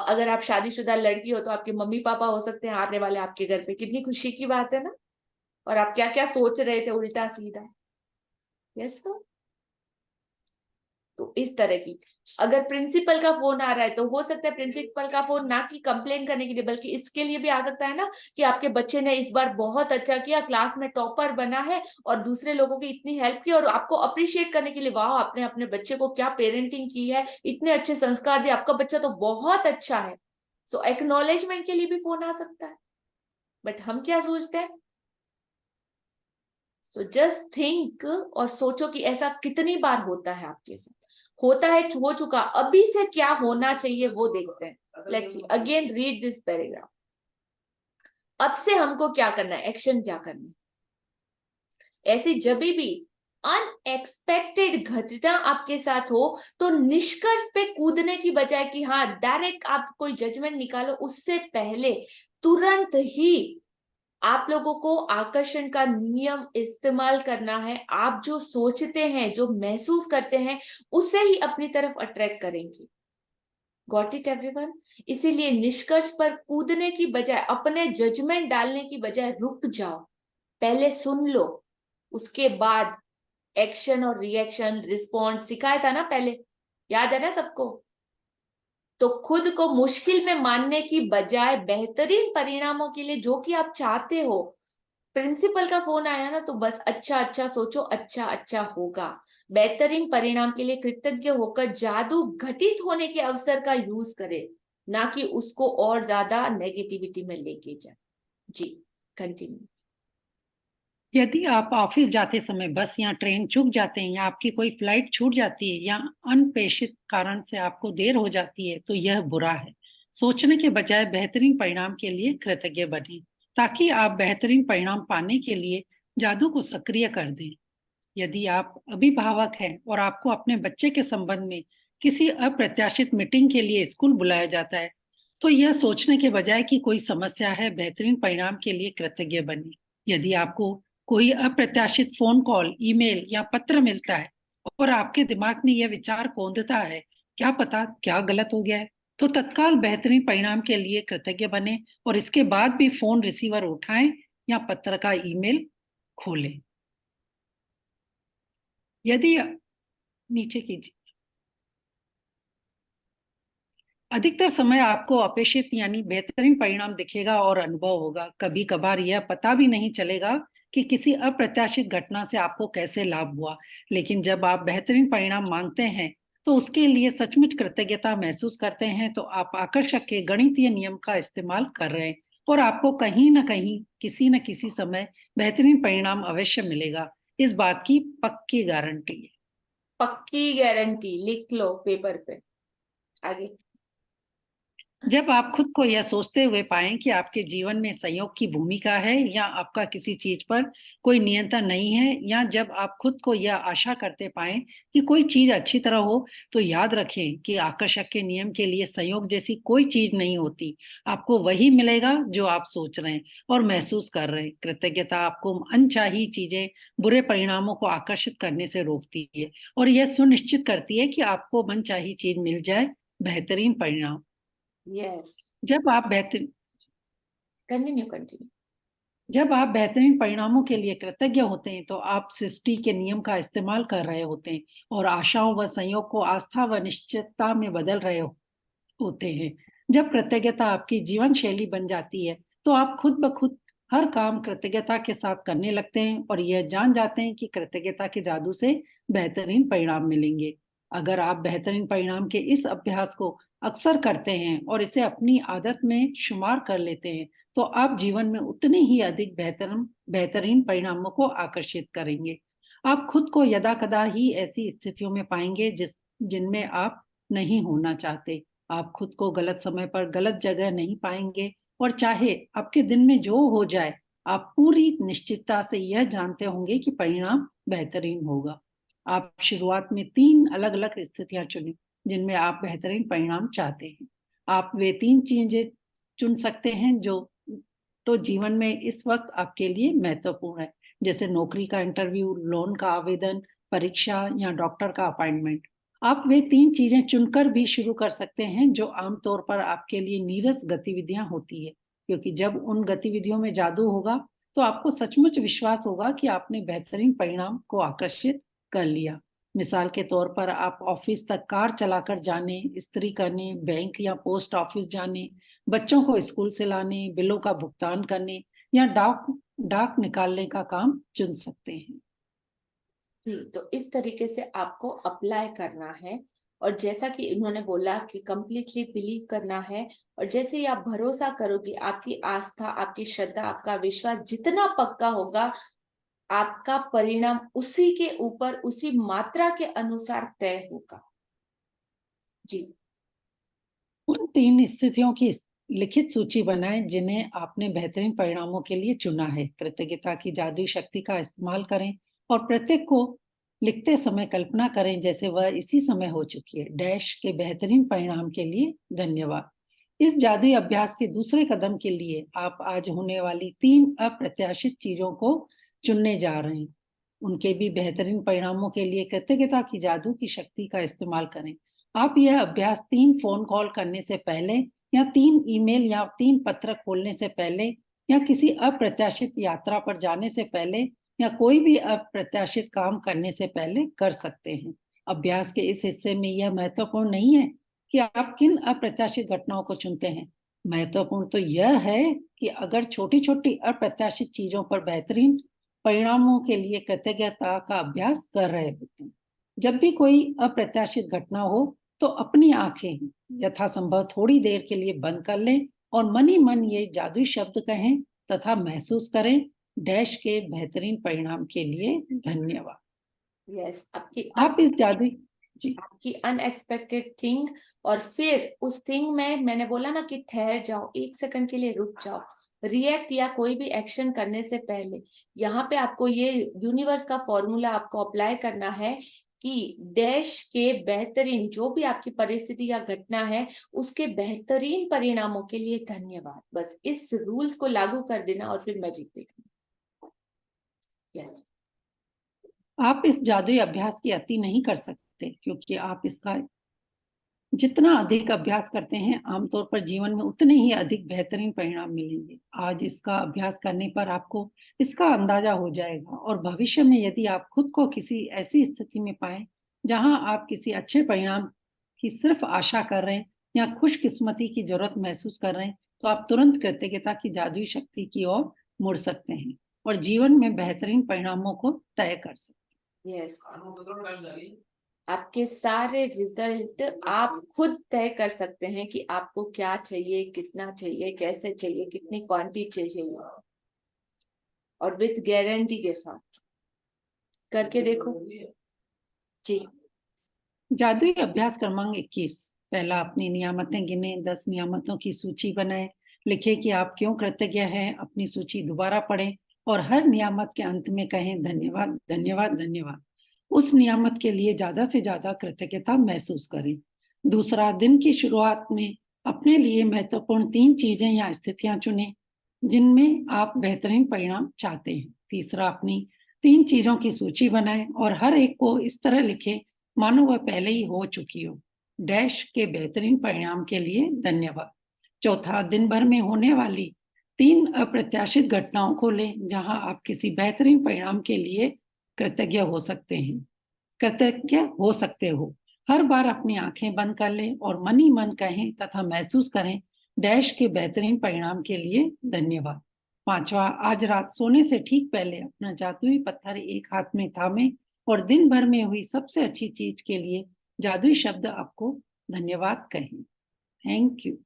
अगर आप शादीशुदा लड़की हो तो आपके मम्मी पापा हो सकते हैं आने वाले आपके घर पे। कितनी खुशी की बात है ना। और आप क्या क्या सोच रहे थे उल्टा सीधा। यस। तो इस तरह की अगर प्रिंसिपल का फोन आ रहा है तो हो सकता है प्रिंसिपल का फोन ना कि कंप्लेन करने के लिए बल्कि इसके लिए भी आ सकता है ना कि आपके बच्चे ने इस बार बहुत अच्छा किया, क्लास में टॉपर बना है और दूसरे लोगों की इतनी हेल्प की, और आपको अप्रिशिएट करने के लिए वाह आपने अपने बच्चे को क्या पेरेंटिंग की है, इतने अच्छे संस्कार दिए, आपका बच्चा तो बहुत अच्छा है। सो एक्नॉलेजमेंट के लिए भी फोन आ सकता है। बट हम क्या सोचते हैं। सो जस्ट थिंक और सोचो कि ऐसा कितनी बार होता है आपके साथ। होता है, हो चुका, अभी से क्या होना चाहिए वो देखते हैं। Let's see again read this paragraph. अब से हमको क्या करना है, एक्शन क्या करना है। ऐसी जब भी अनएक्सपेक्टेड घटना आपके साथ हो तो निष्कर्ष पे कूदने की बजाय कि हाँ डायरेक्ट आप कोई जजमेंट निकालो, उससे पहले तुरंत ही आप लोगों को आकर्षण का नियम इस्तेमाल करना है। आप जो सोचते हैं, जो महसूस करते हैं, उसे ही अपनी तरफ अट्रैक्ट करेंगे। Got it everyone. इसीलिए निष्कर्ष पर कूदने की बजाय, अपने जजमेंट डालने की बजाय रुक जाओ, पहले सुन लो, उसके बाद एक्शन और रिएक्शन रिस्पॉन्ड सिखाया था ना पहले, याद है ना सबको। तो खुद को मुश्किल में मानने की बजाय बेहतरीन परिणामों के लिए जो कि आप चाहते हो, प्रिंसिपल का फोन आया ना तो बस अच्छा अच्छा सोचो, अच्छा अच्छा होगा। बेहतरीन परिणाम के लिए कृतज्ञ होकर जादू घटित होने के अवसर का यूज करें, ना कि उसको और ज्यादा नेगेटिविटी में लेके जाए। जी कंटिन्यू। यदि आप ऑफिस जाते समय बस या ट्रेन चूक जाते हैं या आपकी कोई फ्लाइट छूट जाती है या अनपेक्षित कारण से आपको देर हो जाती है तो यह बुरा है। सोचने के बजाय बेहतरीन परिणाम के लिए कृतज्ञ बनें ताकि आप बेहतरीन परिणाम पाने के लिए जादू को सक्रिय कर दें। यदि आप अभिभावक हैं और आपको अपने बच्चे के संबंध में किसी अप्रत्याशित मीटिंग के लिए स्कूल बुलाया जाता है तो यह सोचने के बजाय कि कोई समस्या है, बेहतरीन परिणाम के लिए कृतज्ञ बनें। यदि आपको कोई अप्रत्याशित फोन कॉल, ईमेल या पत्र मिलता है और आपके दिमाग में यह विचार कौंधता है, क्या पता क्या गलत हो गया है, तो तत्काल बेहतरीन परिणाम के लिए कृतज्ञ बने और इसके बाद भी फोन रिसीवर उठाएं या पत्र का ईमेल खोलें। यदि नीचे कीजिए। अधिकतर समय आपको अपेक्षित यानी बेहतरीन परिणाम दिखेगा और अनुभव होगा। कभी कभार यह पता भी नहीं चलेगा कि किसी अप्रत्याशित घटना से आपको कैसे लाभ हुआ, लेकिन जब आप बेहतरीन परिणाम मांगते हैं तो उसके लिए सचमुच कृतज्ञता महसूस करते हैं तो आप आकर्षक के गणितीय नियम का इस्तेमाल कर रहे हैं और आपको कहीं ना कहीं किसी न किसी समय बेहतरीन परिणाम अवश्य मिलेगा। इस बात की पक्की गारंटी है। पक्की गारंटी लिख लो पेपर पे। आगे। जब आप खुद को यह सोचते हुए पाएं कि आपके जीवन में संयोग की भूमिका है या आपका किसी चीज पर कोई नियंत्रण नहीं है, या जब आप खुद को यह आशा करते पाएं कि कोई चीज अच्छी तरह हो, तो याद रखें कि आकर्षक के नियम के लिए संयोग जैसी कोई चीज नहीं होती। आपको वही मिलेगा जो आप सोच रहे हैं और महसूस कर रहे हैं। कृतज्ञता आपको अनचाही चीजें, बुरे परिणामों को आकर्षित करने से रोकती है और यह सुनिश्चित करती है कि आपको मनचाही चीज मिल जाए, बेहतरीन परिणाम। यस। जब आप बेहतरीन कंटिन्यू। जब आप बेहतरीन परिणामों के लिए कृतज्ञ होते हैं तो आप सृष्टि के नियम का इस्तेमाल कर रहे होते हैं और आशाओं व संयोग को आस्था व निश्चितता में बदल रहे होते हैं। जब कृतज्ञता आपकी जीवन शैली बन जाती है तो आप खुद ब खुद हर काम कृतज्ञता के साथ करने लगते हैं और यह जान जाते हैं कि कृतज्ञता के जादू से बेहतरीन परिणाम मिलेंगे। अगर आप बेहतरीन परिणाम के इस अभ्यास को अक्सर करते हैं और इसे अपनी आदत में शुमार कर लेते हैं तो आप जीवन में उतने ही अधिक बेहतरीन परिणामों को आकर्षित करेंगे। आप खुद को यदा कदा ही ऐसी स्थितियों में पाएंगे जिनमें आप नहीं होना चाहते। आप खुद को गलत समय पर गलत जगह नहीं पाएंगे और चाहे आपके दिन में जो हो जाए, आप पूरी निश्चितता से यह जानते होंगे कि परिणाम बेहतरीन होगा। आप शुरुआत में 3 अलग अलग स्थितियां चुनें जिनमें आप बेहतरीन परिणाम चाहते हैं। आप वे 3 चीजें चुन सकते हैं जो तो जीवन में इस वक्त आपके लिए महत्वपूर्ण है, जैसे नौकरी का इंटरव्यू, लोन का आवेदन, परीक्षा या डॉक्टर का अपॉइंटमेंट। आप वे 3 चीजें चुनकर भी शुरू कर सकते हैं जो आमतौर पर आपके लिए नीरस गतिविधियां होती है, क्योंकि जब उन गतिविधियों में जादू होगा तो आपको सचमुच विश्वास होगा कि आपने बेहतरीन परिणाम को आकर्षित कर लिया। मिसाल के तौर पर आप ऑफिस तक कार चलाकर जाने, इस्त्री करने, बैंक या पोस्ट ऑफिस जाने, बच्चों को स्कूल से लाने, बिलों का भुगतान करने या डाक निकालने का काम चुन सकते हैं। जी, तो इस तरीके से आपको अप्लाई करना है, और जैसा कि इन्होंने बोला कि कंप्लीटली बिलीव करना है, और जैसे ही आप भरोसा करोगे, आपकी आस्था, आपकी श्रद्धा, आपका विश्वास जितना पक्का होगा, आपका परिणाम उसी के ऊपर, उसी मात्रा के अनुसार तय होगा। जी। उन 3 स्थितियों की लिखित सूची बनाएं जिन्हें आपने बेहतरीन परिणामों के लिए चुना है। कृतज्ञता की जादुई शक्ति का इस्तेमाल करें और प्रत्येक को लिखते समय कल्पना करें जैसे वह इसी समय हो चुकी है। डैश के बेहतरीन परिणाम के लिए धन्यवाद। इस जादुई अभ्यास के दूसरे कदम के लिए आप आज होने वाली 3 अप्रत्याशित चीजों को चुनने जा रहे हैं। उनके भी बेहतरीन परिणामों के लिए कृतज्ञता की जादू की शक्ति का इस्तेमाल करें। आप यह अभ्यास 3 फोन कॉल करने से पहले, या 3 ईमेल या 3 पत्र खोलने से पहले, या किसी अप्रत्याशित यात्रा पर जाने से पहले, या कोई भी अप्रत्याशित काम करने से पहले कर सकते हैं। अभ्यास के इस हिस्से में यह महत्वपूर्ण नहीं है कि आप किन अप्रत्याशित घटनाओं को चुनते हैं। महत्वपूर्ण तो यह है कि अगर छोटी-छोटी अप्रत्याशित चीजों पर बेहतरीन परिणामों के लिए कृतज्ञता का अभ्यास कर रहे होते हैं। जब भी कोई अप्रत्याशित घटना हो तो अपनी आंखें यथासंभव थोड़ी देर के लिए बंद कर लें और मन ही मन ये जादुई शब्द कहें तथा महसूस करें, डैश के बेहतरीन परिणाम के लिए धन्यवाद। यस, आप इस जादुई आपकी अनएक्सपेक्टेड थिंग, और फिर उस थिंग में मैंने बोला ना कि ठहर जाओ, 1 सेकंड के लिए रुक जाओ। रिएक्ट या कोई भी एक्शन करने से पहले यहाँ पे आपको ये यूनिवर्स का फॉर्मूला आपको अप्लाई करना है कि डैश के बेहतरीन, जो भी आपकी परिस्थिति या घटना है, उसके बेहतरीन परिणामों के लिए धन्यवाद। बस इस रूल्स को लागू कर देना और फिर मैजिक देखना। यस। आप इस जादुई अभ्यास की अति नहीं कर सकते, क्योंकि आप इसका जितना अधिक अभ्यास करते हैं आमतौर पर जीवन में उतने ही अधिक बेहतरीन परिणाम मिलेंगे। आज इसका अभ्यास करने पर आपको इसका अंदाजा हो जाएगा, और भविष्य में यदि आप खुद को किसी ऐसी स्थिति में पाएं जहां आप किसी अच्छे परिणाम की सिर्फ आशा कर रहे हैं या खुशकिस्मती की जरूरत महसूस कर रहे हैं, तो आप तुरंत कृतज्ञता की जादुई शक्ति की ओर मुड़ सकते हैं और जीवन में बेहतरीन परिणामों को तय कर सकते हैं। यस, आपके सारे रिजल्ट आप खुद तय कर सकते हैं कि आपको क्या चाहिए, कितना चाहिए, कैसे चाहिए, कितनी क्वांटिटी चाहिए, और विथ गारंटी के साथ करके देखो। जी। जादुई अभ्यास क्रमांक 21। पहला, अपनी नियामतें गिने। 10 नियामतों की सूची बनाएं। लिखें कि आप क्यों कृतज्ञ हैं। अपनी सूची दोबारा पढ़ें और हर नियामत के अंत में कहें धन्यवाद, धन्यवाद, धन्यवाद। उस नियामत के लिए ज्यादा से ज्यादा कृतज्ञता महसूस करें। दूसरा, दिन की शुरुआत में अपने लिए महत्वपूर्ण 3 चीजें या स्थितियां चुनें जिनमें आप बेहतरीन परिणाम चाहते हैं। तीसरा, अपनी 3 चीजों की सूची बनाएं और हर एक को इस तरह लिखें मानो वह पहले ही हो चुकी हो। डैश के बेहतरीन परिणाम के लिए धन्यवाद। चौथा, दिन भर में होने वाली 3 अप्रत्याशित घटनाओं को लें जहां आप किसी बेहतरीन परिणाम के लिए कृतज्ञ हो सकते हो। हर बार अपनी आंखें बंद कर लें और मन ही मन कहें तथा महसूस करें, डैश के बेहतरीन परिणाम के लिए धन्यवाद। पांचवा, आज रात सोने से ठीक पहले अपना जादुई पत्थर एक हाथ में थामे और दिन भर में हुई सबसे अच्छी चीज के लिए जादुई शब्द आपको धन्यवाद कहें। Thank you.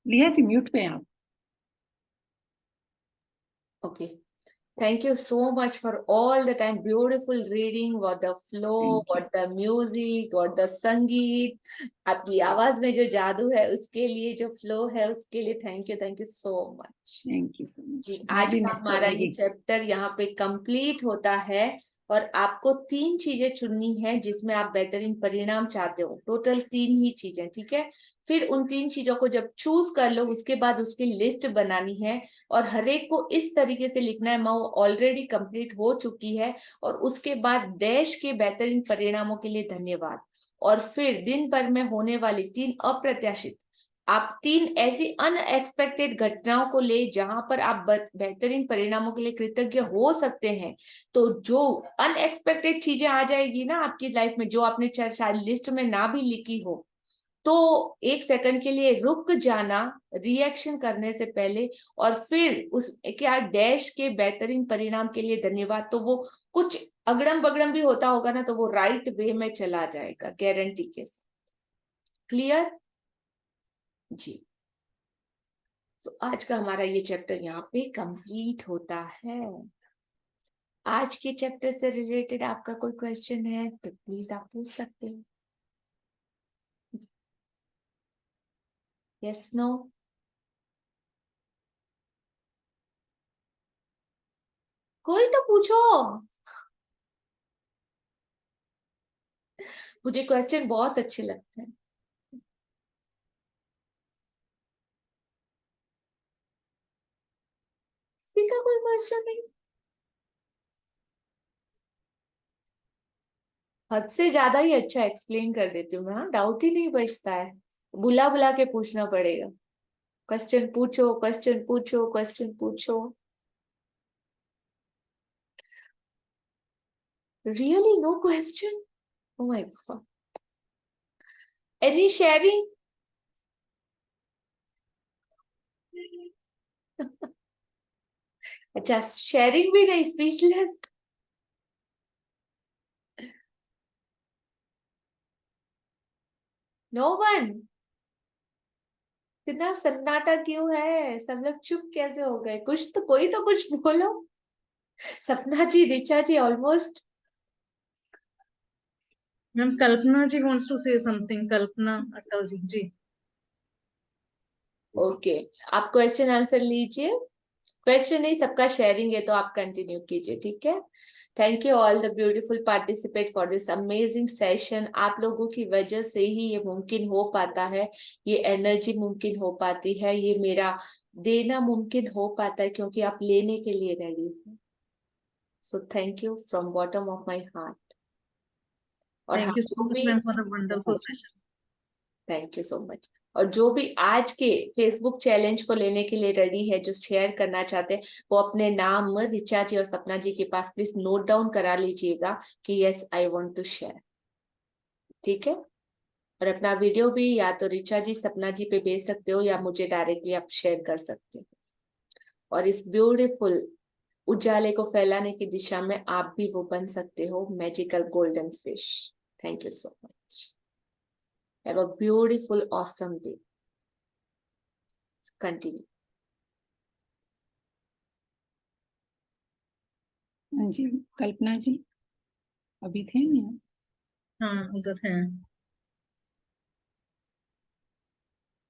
लिया जी, म्यूट पे आप। Okay. Thank you so much for all the time beautiful reading, or the flow, or the music, or the संगीत। आपकी आवाज में जो जादू है उसके लिए, जो फ्लो है उसके लिए thank you so much. Thank you so much जी, आज का हमारा ये चैप्टर यहाँ पे कंप्लीट होता है, और आपको 3 चीजें चुननी है जिसमें आप बेहतरीन परिणाम चाहते हो। टोटल 3 ही चीजें, ठीक है। फिर उन 3 चीजों को जब चूज कर लो, उसके बाद उसकी लिस्ट बनानी है और हर एक को इस तरीके से लिखना है, वो ऑलरेडी कंप्लीट हो चुकी है। और उसके बाद डैश के बेहतरीन परिणामों के लिए धन्यवाद। और फिर दिन भर में होने वाली 3 अप्रत्याशित, आप 3 ऐसी अनएक्सपेक्टेड घटनाओं को ले जहां पर आप बेहतरीन परिणामों के लिए कृतज्ञ हो सकते हैं। तो जो अनएक्सपेक्टेड चीजें आ जाएगी ना आपकी लाइफ में, जो आपने शायद लिस्ट में ना भी लिखी हो, तो 1 सेकंड के लिए रुक जाना रिएक्शन करने से पहले, और फिर उस क्या डैश के बेहतरीन परिणाम के लिए धन्यवाद। तो वो कुछ अगड़म बगड़म भी होता होगा ना, तो वो राइट वे में चला जाएगा, गारंटी के साथ। क्लियर जी। तो आज का हमारा ये चैप्टर यहाँ पे कंप्लीट होता है। आज के चैप्टर से रिलेटेड आपका कोई क्वेश्चन है तो प्लीज आप पूछ सकते हो। Yes no? कोई तो पूछो, मुझे क्वेश्चन बहुत अच्छे लगते हैं। किसी का कोई क्वेश्चन नहीं? हद से ज्यादा ही अच्छा एक्सप्लेन कर देती हूँ मैं, डाउट ही नहीं बचता है। बुला बुला के पूछना पड़ेगा। क्वेश्चन पूछो, क्वेश्चन पूछो, क्वेश्चन पूछो। Really no question? Oh my God. Any sharing? अच्छा, शेयरिंग भी नहीं, स्पीचलेस। No one? इतना सन्नाटा क्यों है? सब लोग चुप कैसे हो गए? कुछ तो, कोई तो कुछ बोलो। Sapna ji, Richa ji, almost. Ma'am Kalpana ji wants to say something. Kalpana असल जी जी। ओके, आप क्वेश्चन आंसर लीजिए। क्वेश्चन नहीं, सबका शेयरिंग है, तो आप कंटिन्यू कीजिए, ठीक है। Thank you all the beautiful participate for this amazing session. आप लोगों की वजह से ही ये मुमकिन हो पाता है, ये एनर्जी मुमकिन हो पाती है, ये मेरा देना मुमकिन हो पाता है, क्योंकि आप लेने के लिए रेडी हो। So thank you from bottom of my heart. और thank you so much ma'am for the wonderful session. Thank you so much. और जो भी आज के फेसबुक चैलेंज को लेने के लिए रेडी है, जो शेयर करना चाहते हैं, वो अपने नाम रिचा जी और सपना जी के पास प्लीज नोट डाउन करा लीजिएगा कि yes I want to share, ठीक है। और अपना वीडियो भी या तो रिचा जी, सपना जी पे भेज सकते हो, या मुझे डायरेक्टली आप शेयर कर सकते हो। और इस ब्यूटीफुल उजाले को फैलाने की दिशा में आप भी वो बन सकते हो, magical golden fish. Thank you so much. Have a beautiful, awesome day. Continue. हाँ जी, कल्पना जी अभी थे ना? हाँ उधर है।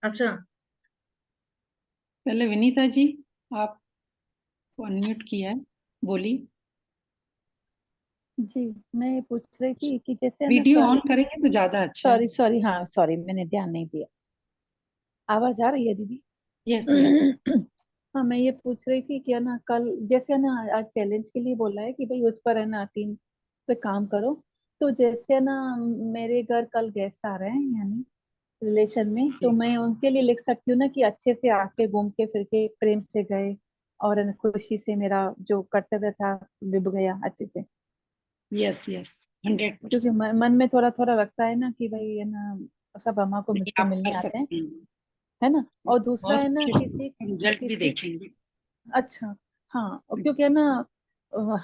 अच्छा, पहले विनीता जी आप अनम्यूट किया है, बोलिए। जी, मैं ये पूछ रही थी कि जैसे है ना वीडियो कल। ऑन करेंगे तो ज्यादा अच्छा है। सॉरी सॉरी, हाँ सॉरी, मैंने ध्यान नहीं दिया। आवाज आ रही है दीदी? Yes yes. हाँ, मैं ये पूछ रही थी कि है ना कल जैसे है ना आज चैलेंज के लिए बोला है कि भाई उस पर है ना 3 पे काम करो। तो जैसे है ना मेरे घर कल गेस्ट आ रहे हैं, यानी रिलेशन में, तो मैं उनके लिए लिख सकती हूँ ना कि अच्छे से आके घूम के फिर के प्रेम से गए, और है ना खुशी से मेरा जो कर्तव्य था निभ गया अच्छे से। यस यस, क्योंकि 100%। मन में थोड़ा थोड़ा लगता है ना कि भाई है ना सब अम्मा को नहीं, मुझसे आप मिलने कर आते हैं, सकते हैं। है ना। और दूसरा बहुत है ना अच्छे किसी रिजल्ट भी किसी देखेंगे। अच्छा, हाँ, और क्योंकि है ना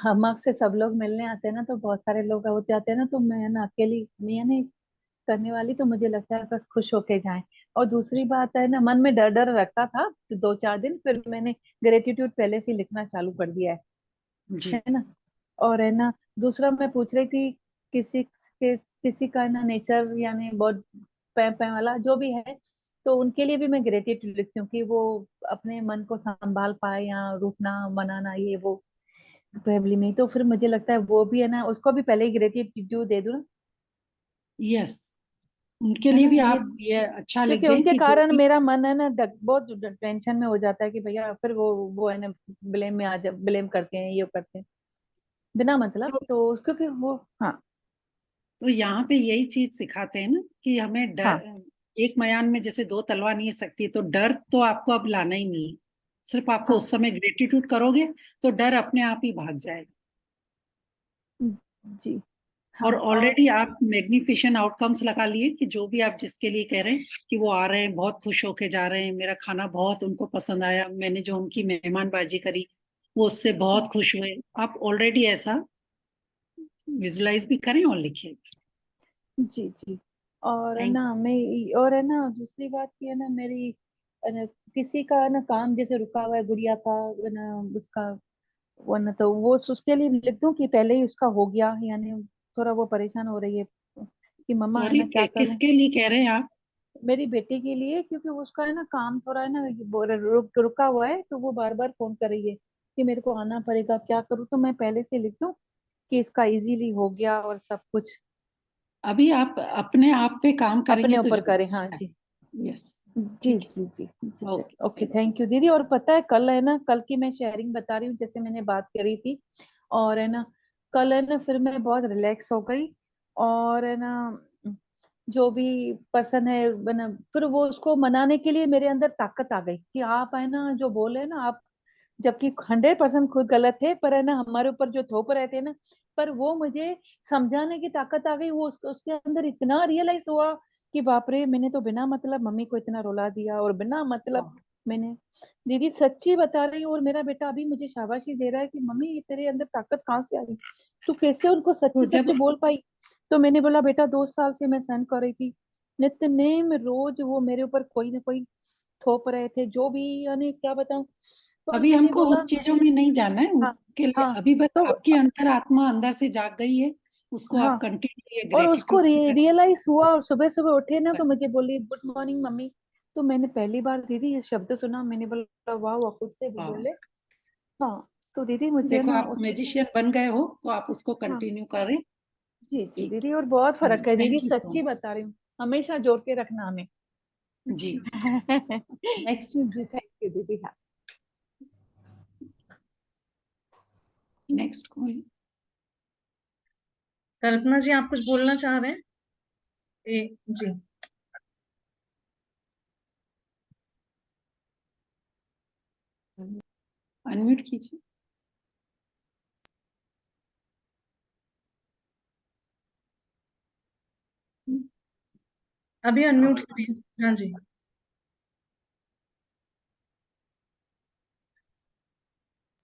हम से सब लोग मिलने आते हैं ना, तो बहुत सारे लोग हो जाते हैं ना, तो मैं ना अकेली मैं नहीं करने वाली, तो मुझे लगता है बस खुश होके जाएं। और दूसरी बात है ना, मन में डर डर रखता था 2-4 दिन, फिर मैंने ग्रेटिट्यूड पहले से ही लिखना चालू कर दिया जी। है ना। और है ना दूसरा मैं पूछ रही थी, किसी का ना नेचर यानी बहुत पै पै वाला जो भी है, तो उनके लिए भी मैं ग्रेटिट्यूड लिखती हूँ कि वो अपने मन को संभाल पाए, या रूठना मनाना ये वो फैमिली में, तो फिर मुझे लगता है वो भी है ना, उसको भी पहले ही ग्रेटिट्यूड दे दूं ना, यस, उनके है लिए ना भी ये, आप ये अच्छा लिख क्योंकि दें उनके कि जो कारण भी मेरा मन है ना बहुत टेंशन में हो जाता है कि भैया फिर वो है ना ब्लेम में आ जा, ब्लेम करते हैं, ये करते हैं बिना मतलब, तो, तो क्योंकि वो, हाँ तो यहाँ पे यही चीज सिखाते हैं ना कि हमें हाँ डर, एक मयान में जैसे दो तलवार नहीं सकती, तो डर तो आपको अब लाना ही नहीं है। सिर्फ आपको हाँ उस समय ग्रेटिट्यूड करोगे तो डर अपने आप ही भाग जाएगा। जी और हाँ। और ऑलरेडी आप मैग्निफिकेशन आउटकम्स लगा लिए कि जो भी आप जिसके लिए कह रहे हैं कि वो आ रहे हैं, बहुत खुश होके जा रहे हैं, मेरा खाना बहुत उनको पसंद आया, मैंने जो उनकी मेहमानबाजी करी वो उससे बहुत खुश हुए, आप ऑलरेडी ऐसा विजुलाइज भी करें और लिखें। जी जी। और है थैंक ना मैं, और है ना दूसरी बात की है ना, मेरी है ना, किसी का है ना काम जैसे रुका हुआ है गुड़िया का, है ना उसका, वो ना तो वो उसके लिए लिख दूं कि पहले ही उसका हो गया, यानी थोड़ा वो परेशान हो रही है कि मम्मा है सॉरी, ना क्या करूं। किसके लिए कह रहे हैं आप? मेरी बेटी के लिए, क्योंकि उसका है ना काम थोड़ा है ना रुका हुआ है, तो वो बार बार फोन कर रही है कि मेरे को आना पड़ेगा, क्या करूं, तो मैं पहले से लिख दूं कि इसका इजीली हो गया और सब कुछ अभी आप अपने आप पे काम करेंगे अपने तो ऊपर जरूर। करें। हाँ जी यस, जी ठीक जी जी जी। है, ओके ओके थैंक यू दीदी। और पता है कल है ना, कल की मैं शेयरिंग बता रही हूँ, जैसे मैंने बात करी थी, और है ना कल है ना फिर मैं बहुत रिलैक्स हो गई, और है ना जो भी पर्सन है ना, फिर वो उसको मनाने के लिए मेरे अंदर ताकत आ गई कि आप है ना जो बोले ना आप, जबकि 100% खुद गलत थे, पर है ना हमारे ऊपर जो थोप रहे थे ना, पर वो मुझे समझाने की ताकत आ गई, वो उसके अंदर इतना रियलाइज हुआ कि बाप रे, मैंने तो बिना मतलब मम्मी को इतना रुला दिया, और बिना मतलब मैंने, दीदी सच्ची बता रही हूँ, और मेरा बेटा अभी मुझे शाबाशी दे रहा है कि मम्मी ये तेरे अंदर ताकत कहाँ से आई, तू कैसे उनको तो सच्चे जब सच्चे बोल पाई। तो मैंने बोला बेटा 2 साल से मैं सहन कर रही थी, नित्य रोज वो मेरे ऊपर कोई ना कोई थोप रहे थे, जो भी, यानी क्या बताऊं, तो अभी मैंने हमको बोला उस चीजों में नहीं जाना है हाँ उनके लिए, हाँ। अभी बस तो आपकी अंतरात्मा अंदर से जाग गई है, उसको आप हाँ, कंटिन्यू और उसको ग्रेटिट्यूड करते रियलाइज हुआ, और सुबह सुबह उठे ना तो बस। मुझे बोली गुड मॉर्निंग मम्मी, तो मैंने पहली बार दीदी ये शब्द सुना, मैंने बोला वाह, वो खुद से भी हाँ, बोले। हाँ तो दीदी मुझे देखो ना आप उसके, मैजिशियन बन गए हो तो आप उसको हाँ कंटिन्यू करें। जी जी ठीक दीदी, और बहुत है, फर्क है दीदी, थैंक यू सो सच्ची बता रही हूँ, हमेशा जोड़ के रखना हमें। मच। जी, नेक्स्ट, जी थैंक यू दीदी। हाँ नेक्स्ट कौन? कल्पना जी आप कुछ बोलना चाह रहे हैं? जी अनम्यूट कीजिए। अभी अनम्यूट करिए। हाँ जी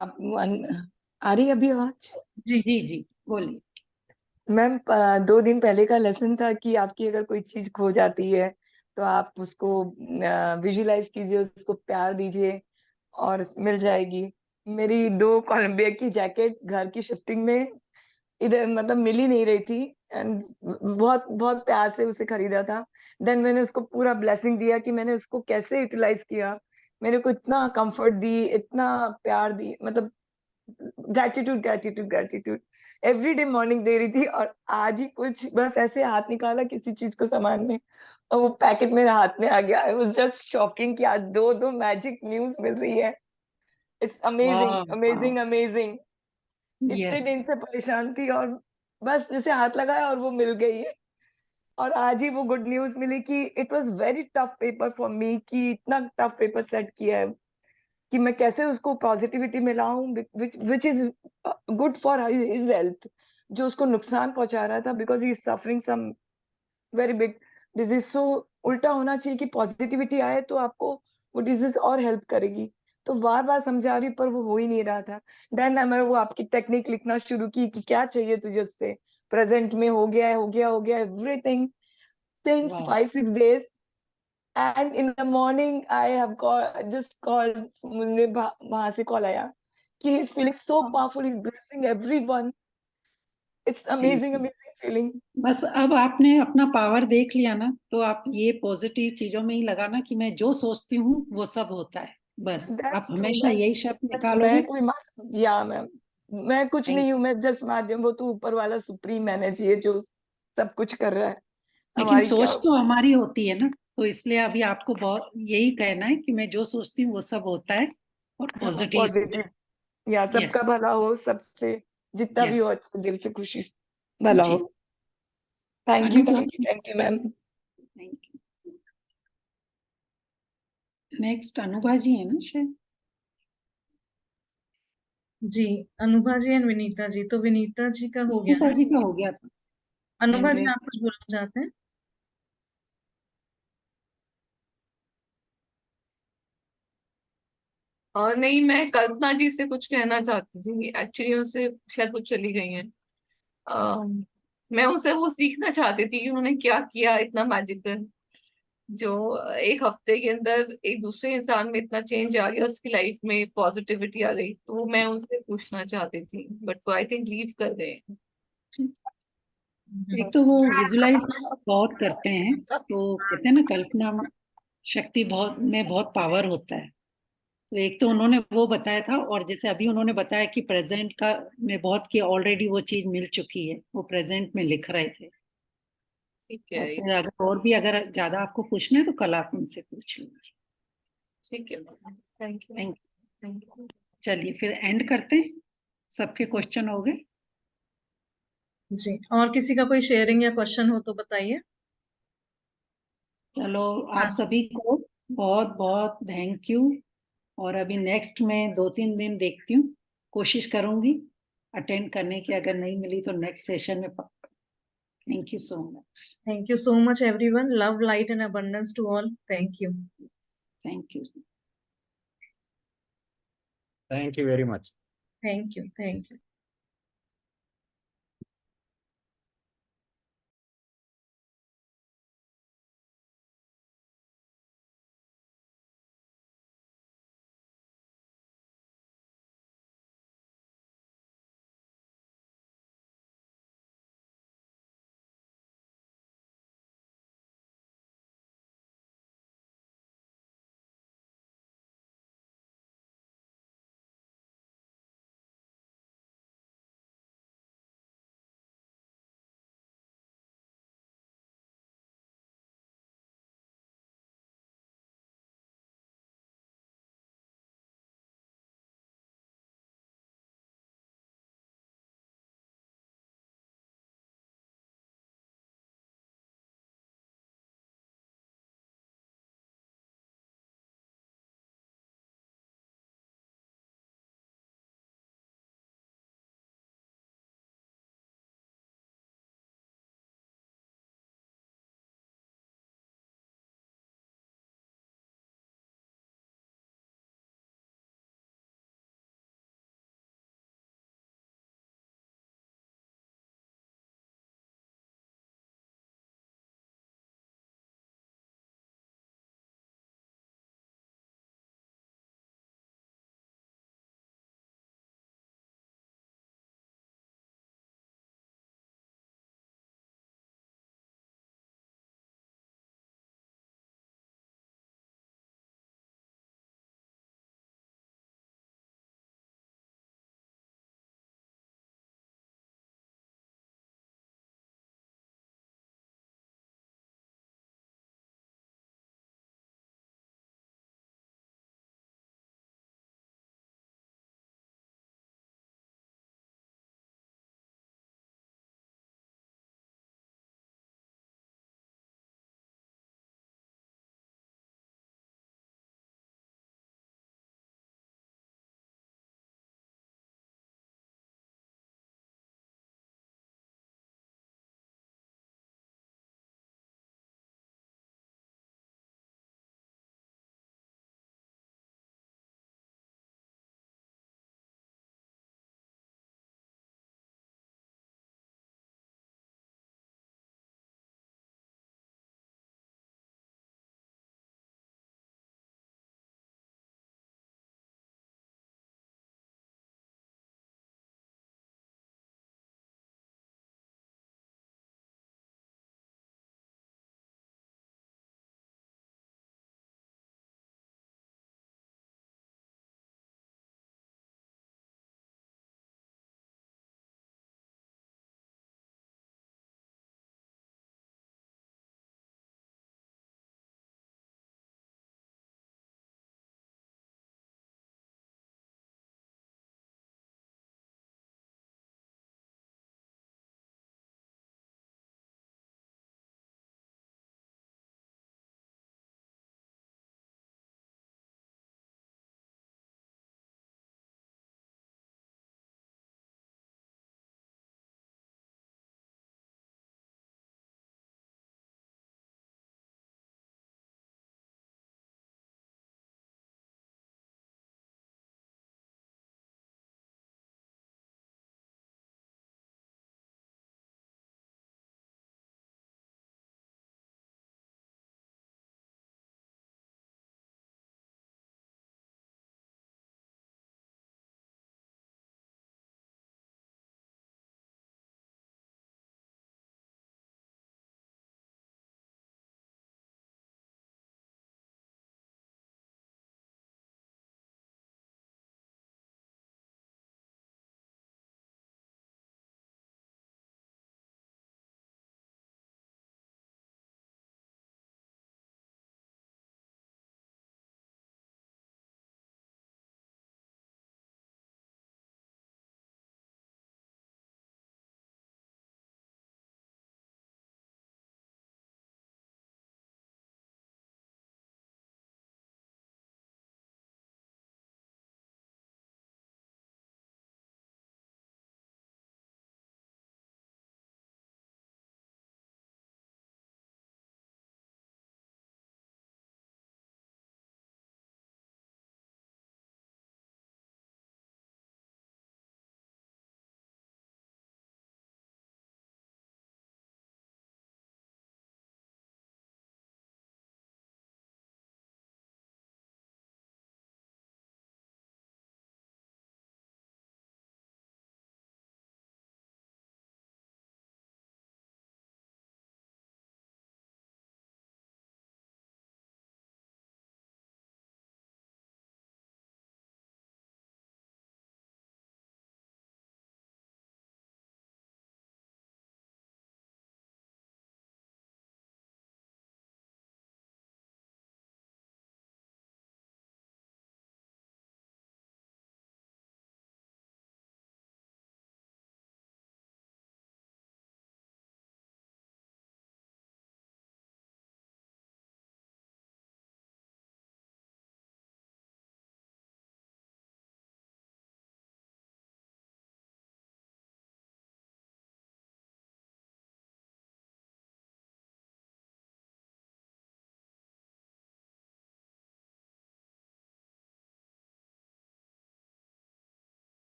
अब आ रही है अभी आवाज? जी जी जी बोलिए। मैम 2 दिन पहले का लेसन था कि आपकी अगर कोई चीज खो जाती है तो आप उसको विजुलाइज कीजिए, उसको प्यार दीजिए और मिल जाएगी। मेरी 2 कोलंबिया की जैकेट घर की शिफ्टिंग में इधर मतलब मिल ही नहीं रही थी, एंड बहुत बहुत प्यार से उसे खरीदा था। देन मैंने उसको पूरा ब्लेसिंग दिया कि मैंने उसको कैसे यूटिलाइज किया, मेरे को इतना कंफर्ट दी, इतना प्यार दी, मतलब gratitude gratitude gratitude every day morning दे रही थी। और आज ही कुछ बस ऐसे हाथ निकाला किसी चीज को सामान में और वो पैकेट मेरे हाथ में आ गया। आई वाज जस्ट शॉकिंग कि आज दो दो मैजिक न्यूज मिल रही है। इट्स अमेजिंग वाह, अमेजिंग अमेजिंग। इतने यस, दिन से परेशान थी और बस जैसे हाथ लगाया और वो मिल गई है। और आज ही वो गुड न्यूज मिली कि it was very tough paper for me, कि इतना टफ पेपर सेट किया है कि मैं कैसे उसको पॉजिटिविटी में लाऊं, which is good for his health, जो उसको नुकसान पहुंचा रहा था because he is suffering some very big disease. So उल्टा होना चाहिए कि पॉजिटिविटी आए तो आपको वो डिजीज और हेल्प करेगी। तो बार बार समझा रही पर वो हो ही नहीं रहा था। देन मैं वो आपकी टेक्निक लिखना शुरू की कि क्या चाहिए तुझे, उससे प्रेजेंट में हो गया है, हो गया, हो गया एवरीथिंग since वाह, 5-6 days. And in the morning I have just called, मुझे वहां से कॉल आया कि he's feeling so powerful, he's blessing everyone. It's thank amazing you. amazing feeling. बस अब आपने अपना पावर देख लिया ना, तो आप ये पॉजिटिव चीजों में ही लगाना कि मैं जो सोचती हूँ वो सब होता है। बस आप That's true, हमेशा यही शब्द बस निकालोगे। मैं कोई या मैम मैं कुछ Thank- नहीं हूँ, मैं जस्ट माध्यम, वो तो ऊपर वाला सुप्रीम एनर्जी है जो सब कुछ कर रहा है। लेकिन हमारी सोच क्या, तो हमारी होती है ना, तो इसलिए अभी आपको बहुत यही कहना है कि मैं जो सोचती हूँ वो सब होता है और पॉजिटिव। पॉजिटिव, या Yes. सबका भला हो, सबसे जितना भी Yes. हो अच्छा दिल से खुशी भला जी। हो। Thank you, Anubhav, thank you ma'am. Next Anubha ji है ना शायद। जी, अनुभा जी एंड विनीता जी। तो विनीता जी का हो गया अनुभा ना? जी का हो गया था। अनुभा जी Hand आप कुछ बोलना चाहते हैं? और नहीं, मैं कल्पना जी से कुछ कहना चाहती थी। एक्चुअली उनसे शायद वो चली गई हैं। मैं उनसे वो सीखना चाहती थी कि उन्होंने क्या किया इतना मैजिकल, जो एक हफ्ते के अंदर एक दूसरे इंसान में इतना चेंज आ गया, उसकी लाइफ में पॉजिटिविटी आ गई। तो मैं उनसे पूछना चाहती थी, बट वो आई थिंक लीव कर गए। एक तो वो विजुलाइज बहुत करते हैं, तो कहते हैं ना कल्पना शक्ति बहुत में बहुत पावर होता है। तो एक तो उन्होंने वो बताया था, और जैसे अभी उन्होंने बताया कि प्रेजेंट का में बहुत की ऑलरेडी वो चीज मिल चुकी है, वो प्रेजेंट में लिख रहे थे। ठीक और है, फिर अगर और भी अगर ज्यादा आपको पूछना है तो कल आप उनसे पूछ लीजिए। ठीक है, thank you. Thank you. Thank you. चलिए फिर एंड करते हैं, सबके क्वेश्चन हो गए। जी, और किसी का कोई शेयरिंग या क्वेश्चन हो तो बताइए। चलो हाँ आप जी। सभी को बहुत बहुत थैंक यू। और अभी नेक्स्ट में 2-3 दिन देखती हूँ, कोशिश करूंगी अटेंड करने की, अगर नहीं मिली तो नेक्स्ट सेशन में पक्का। Thank you so much. Thank you so much, everyone. Love, light, and abundance to all. Thank you. Thank you. Thank you very much. Thank you. Thank you.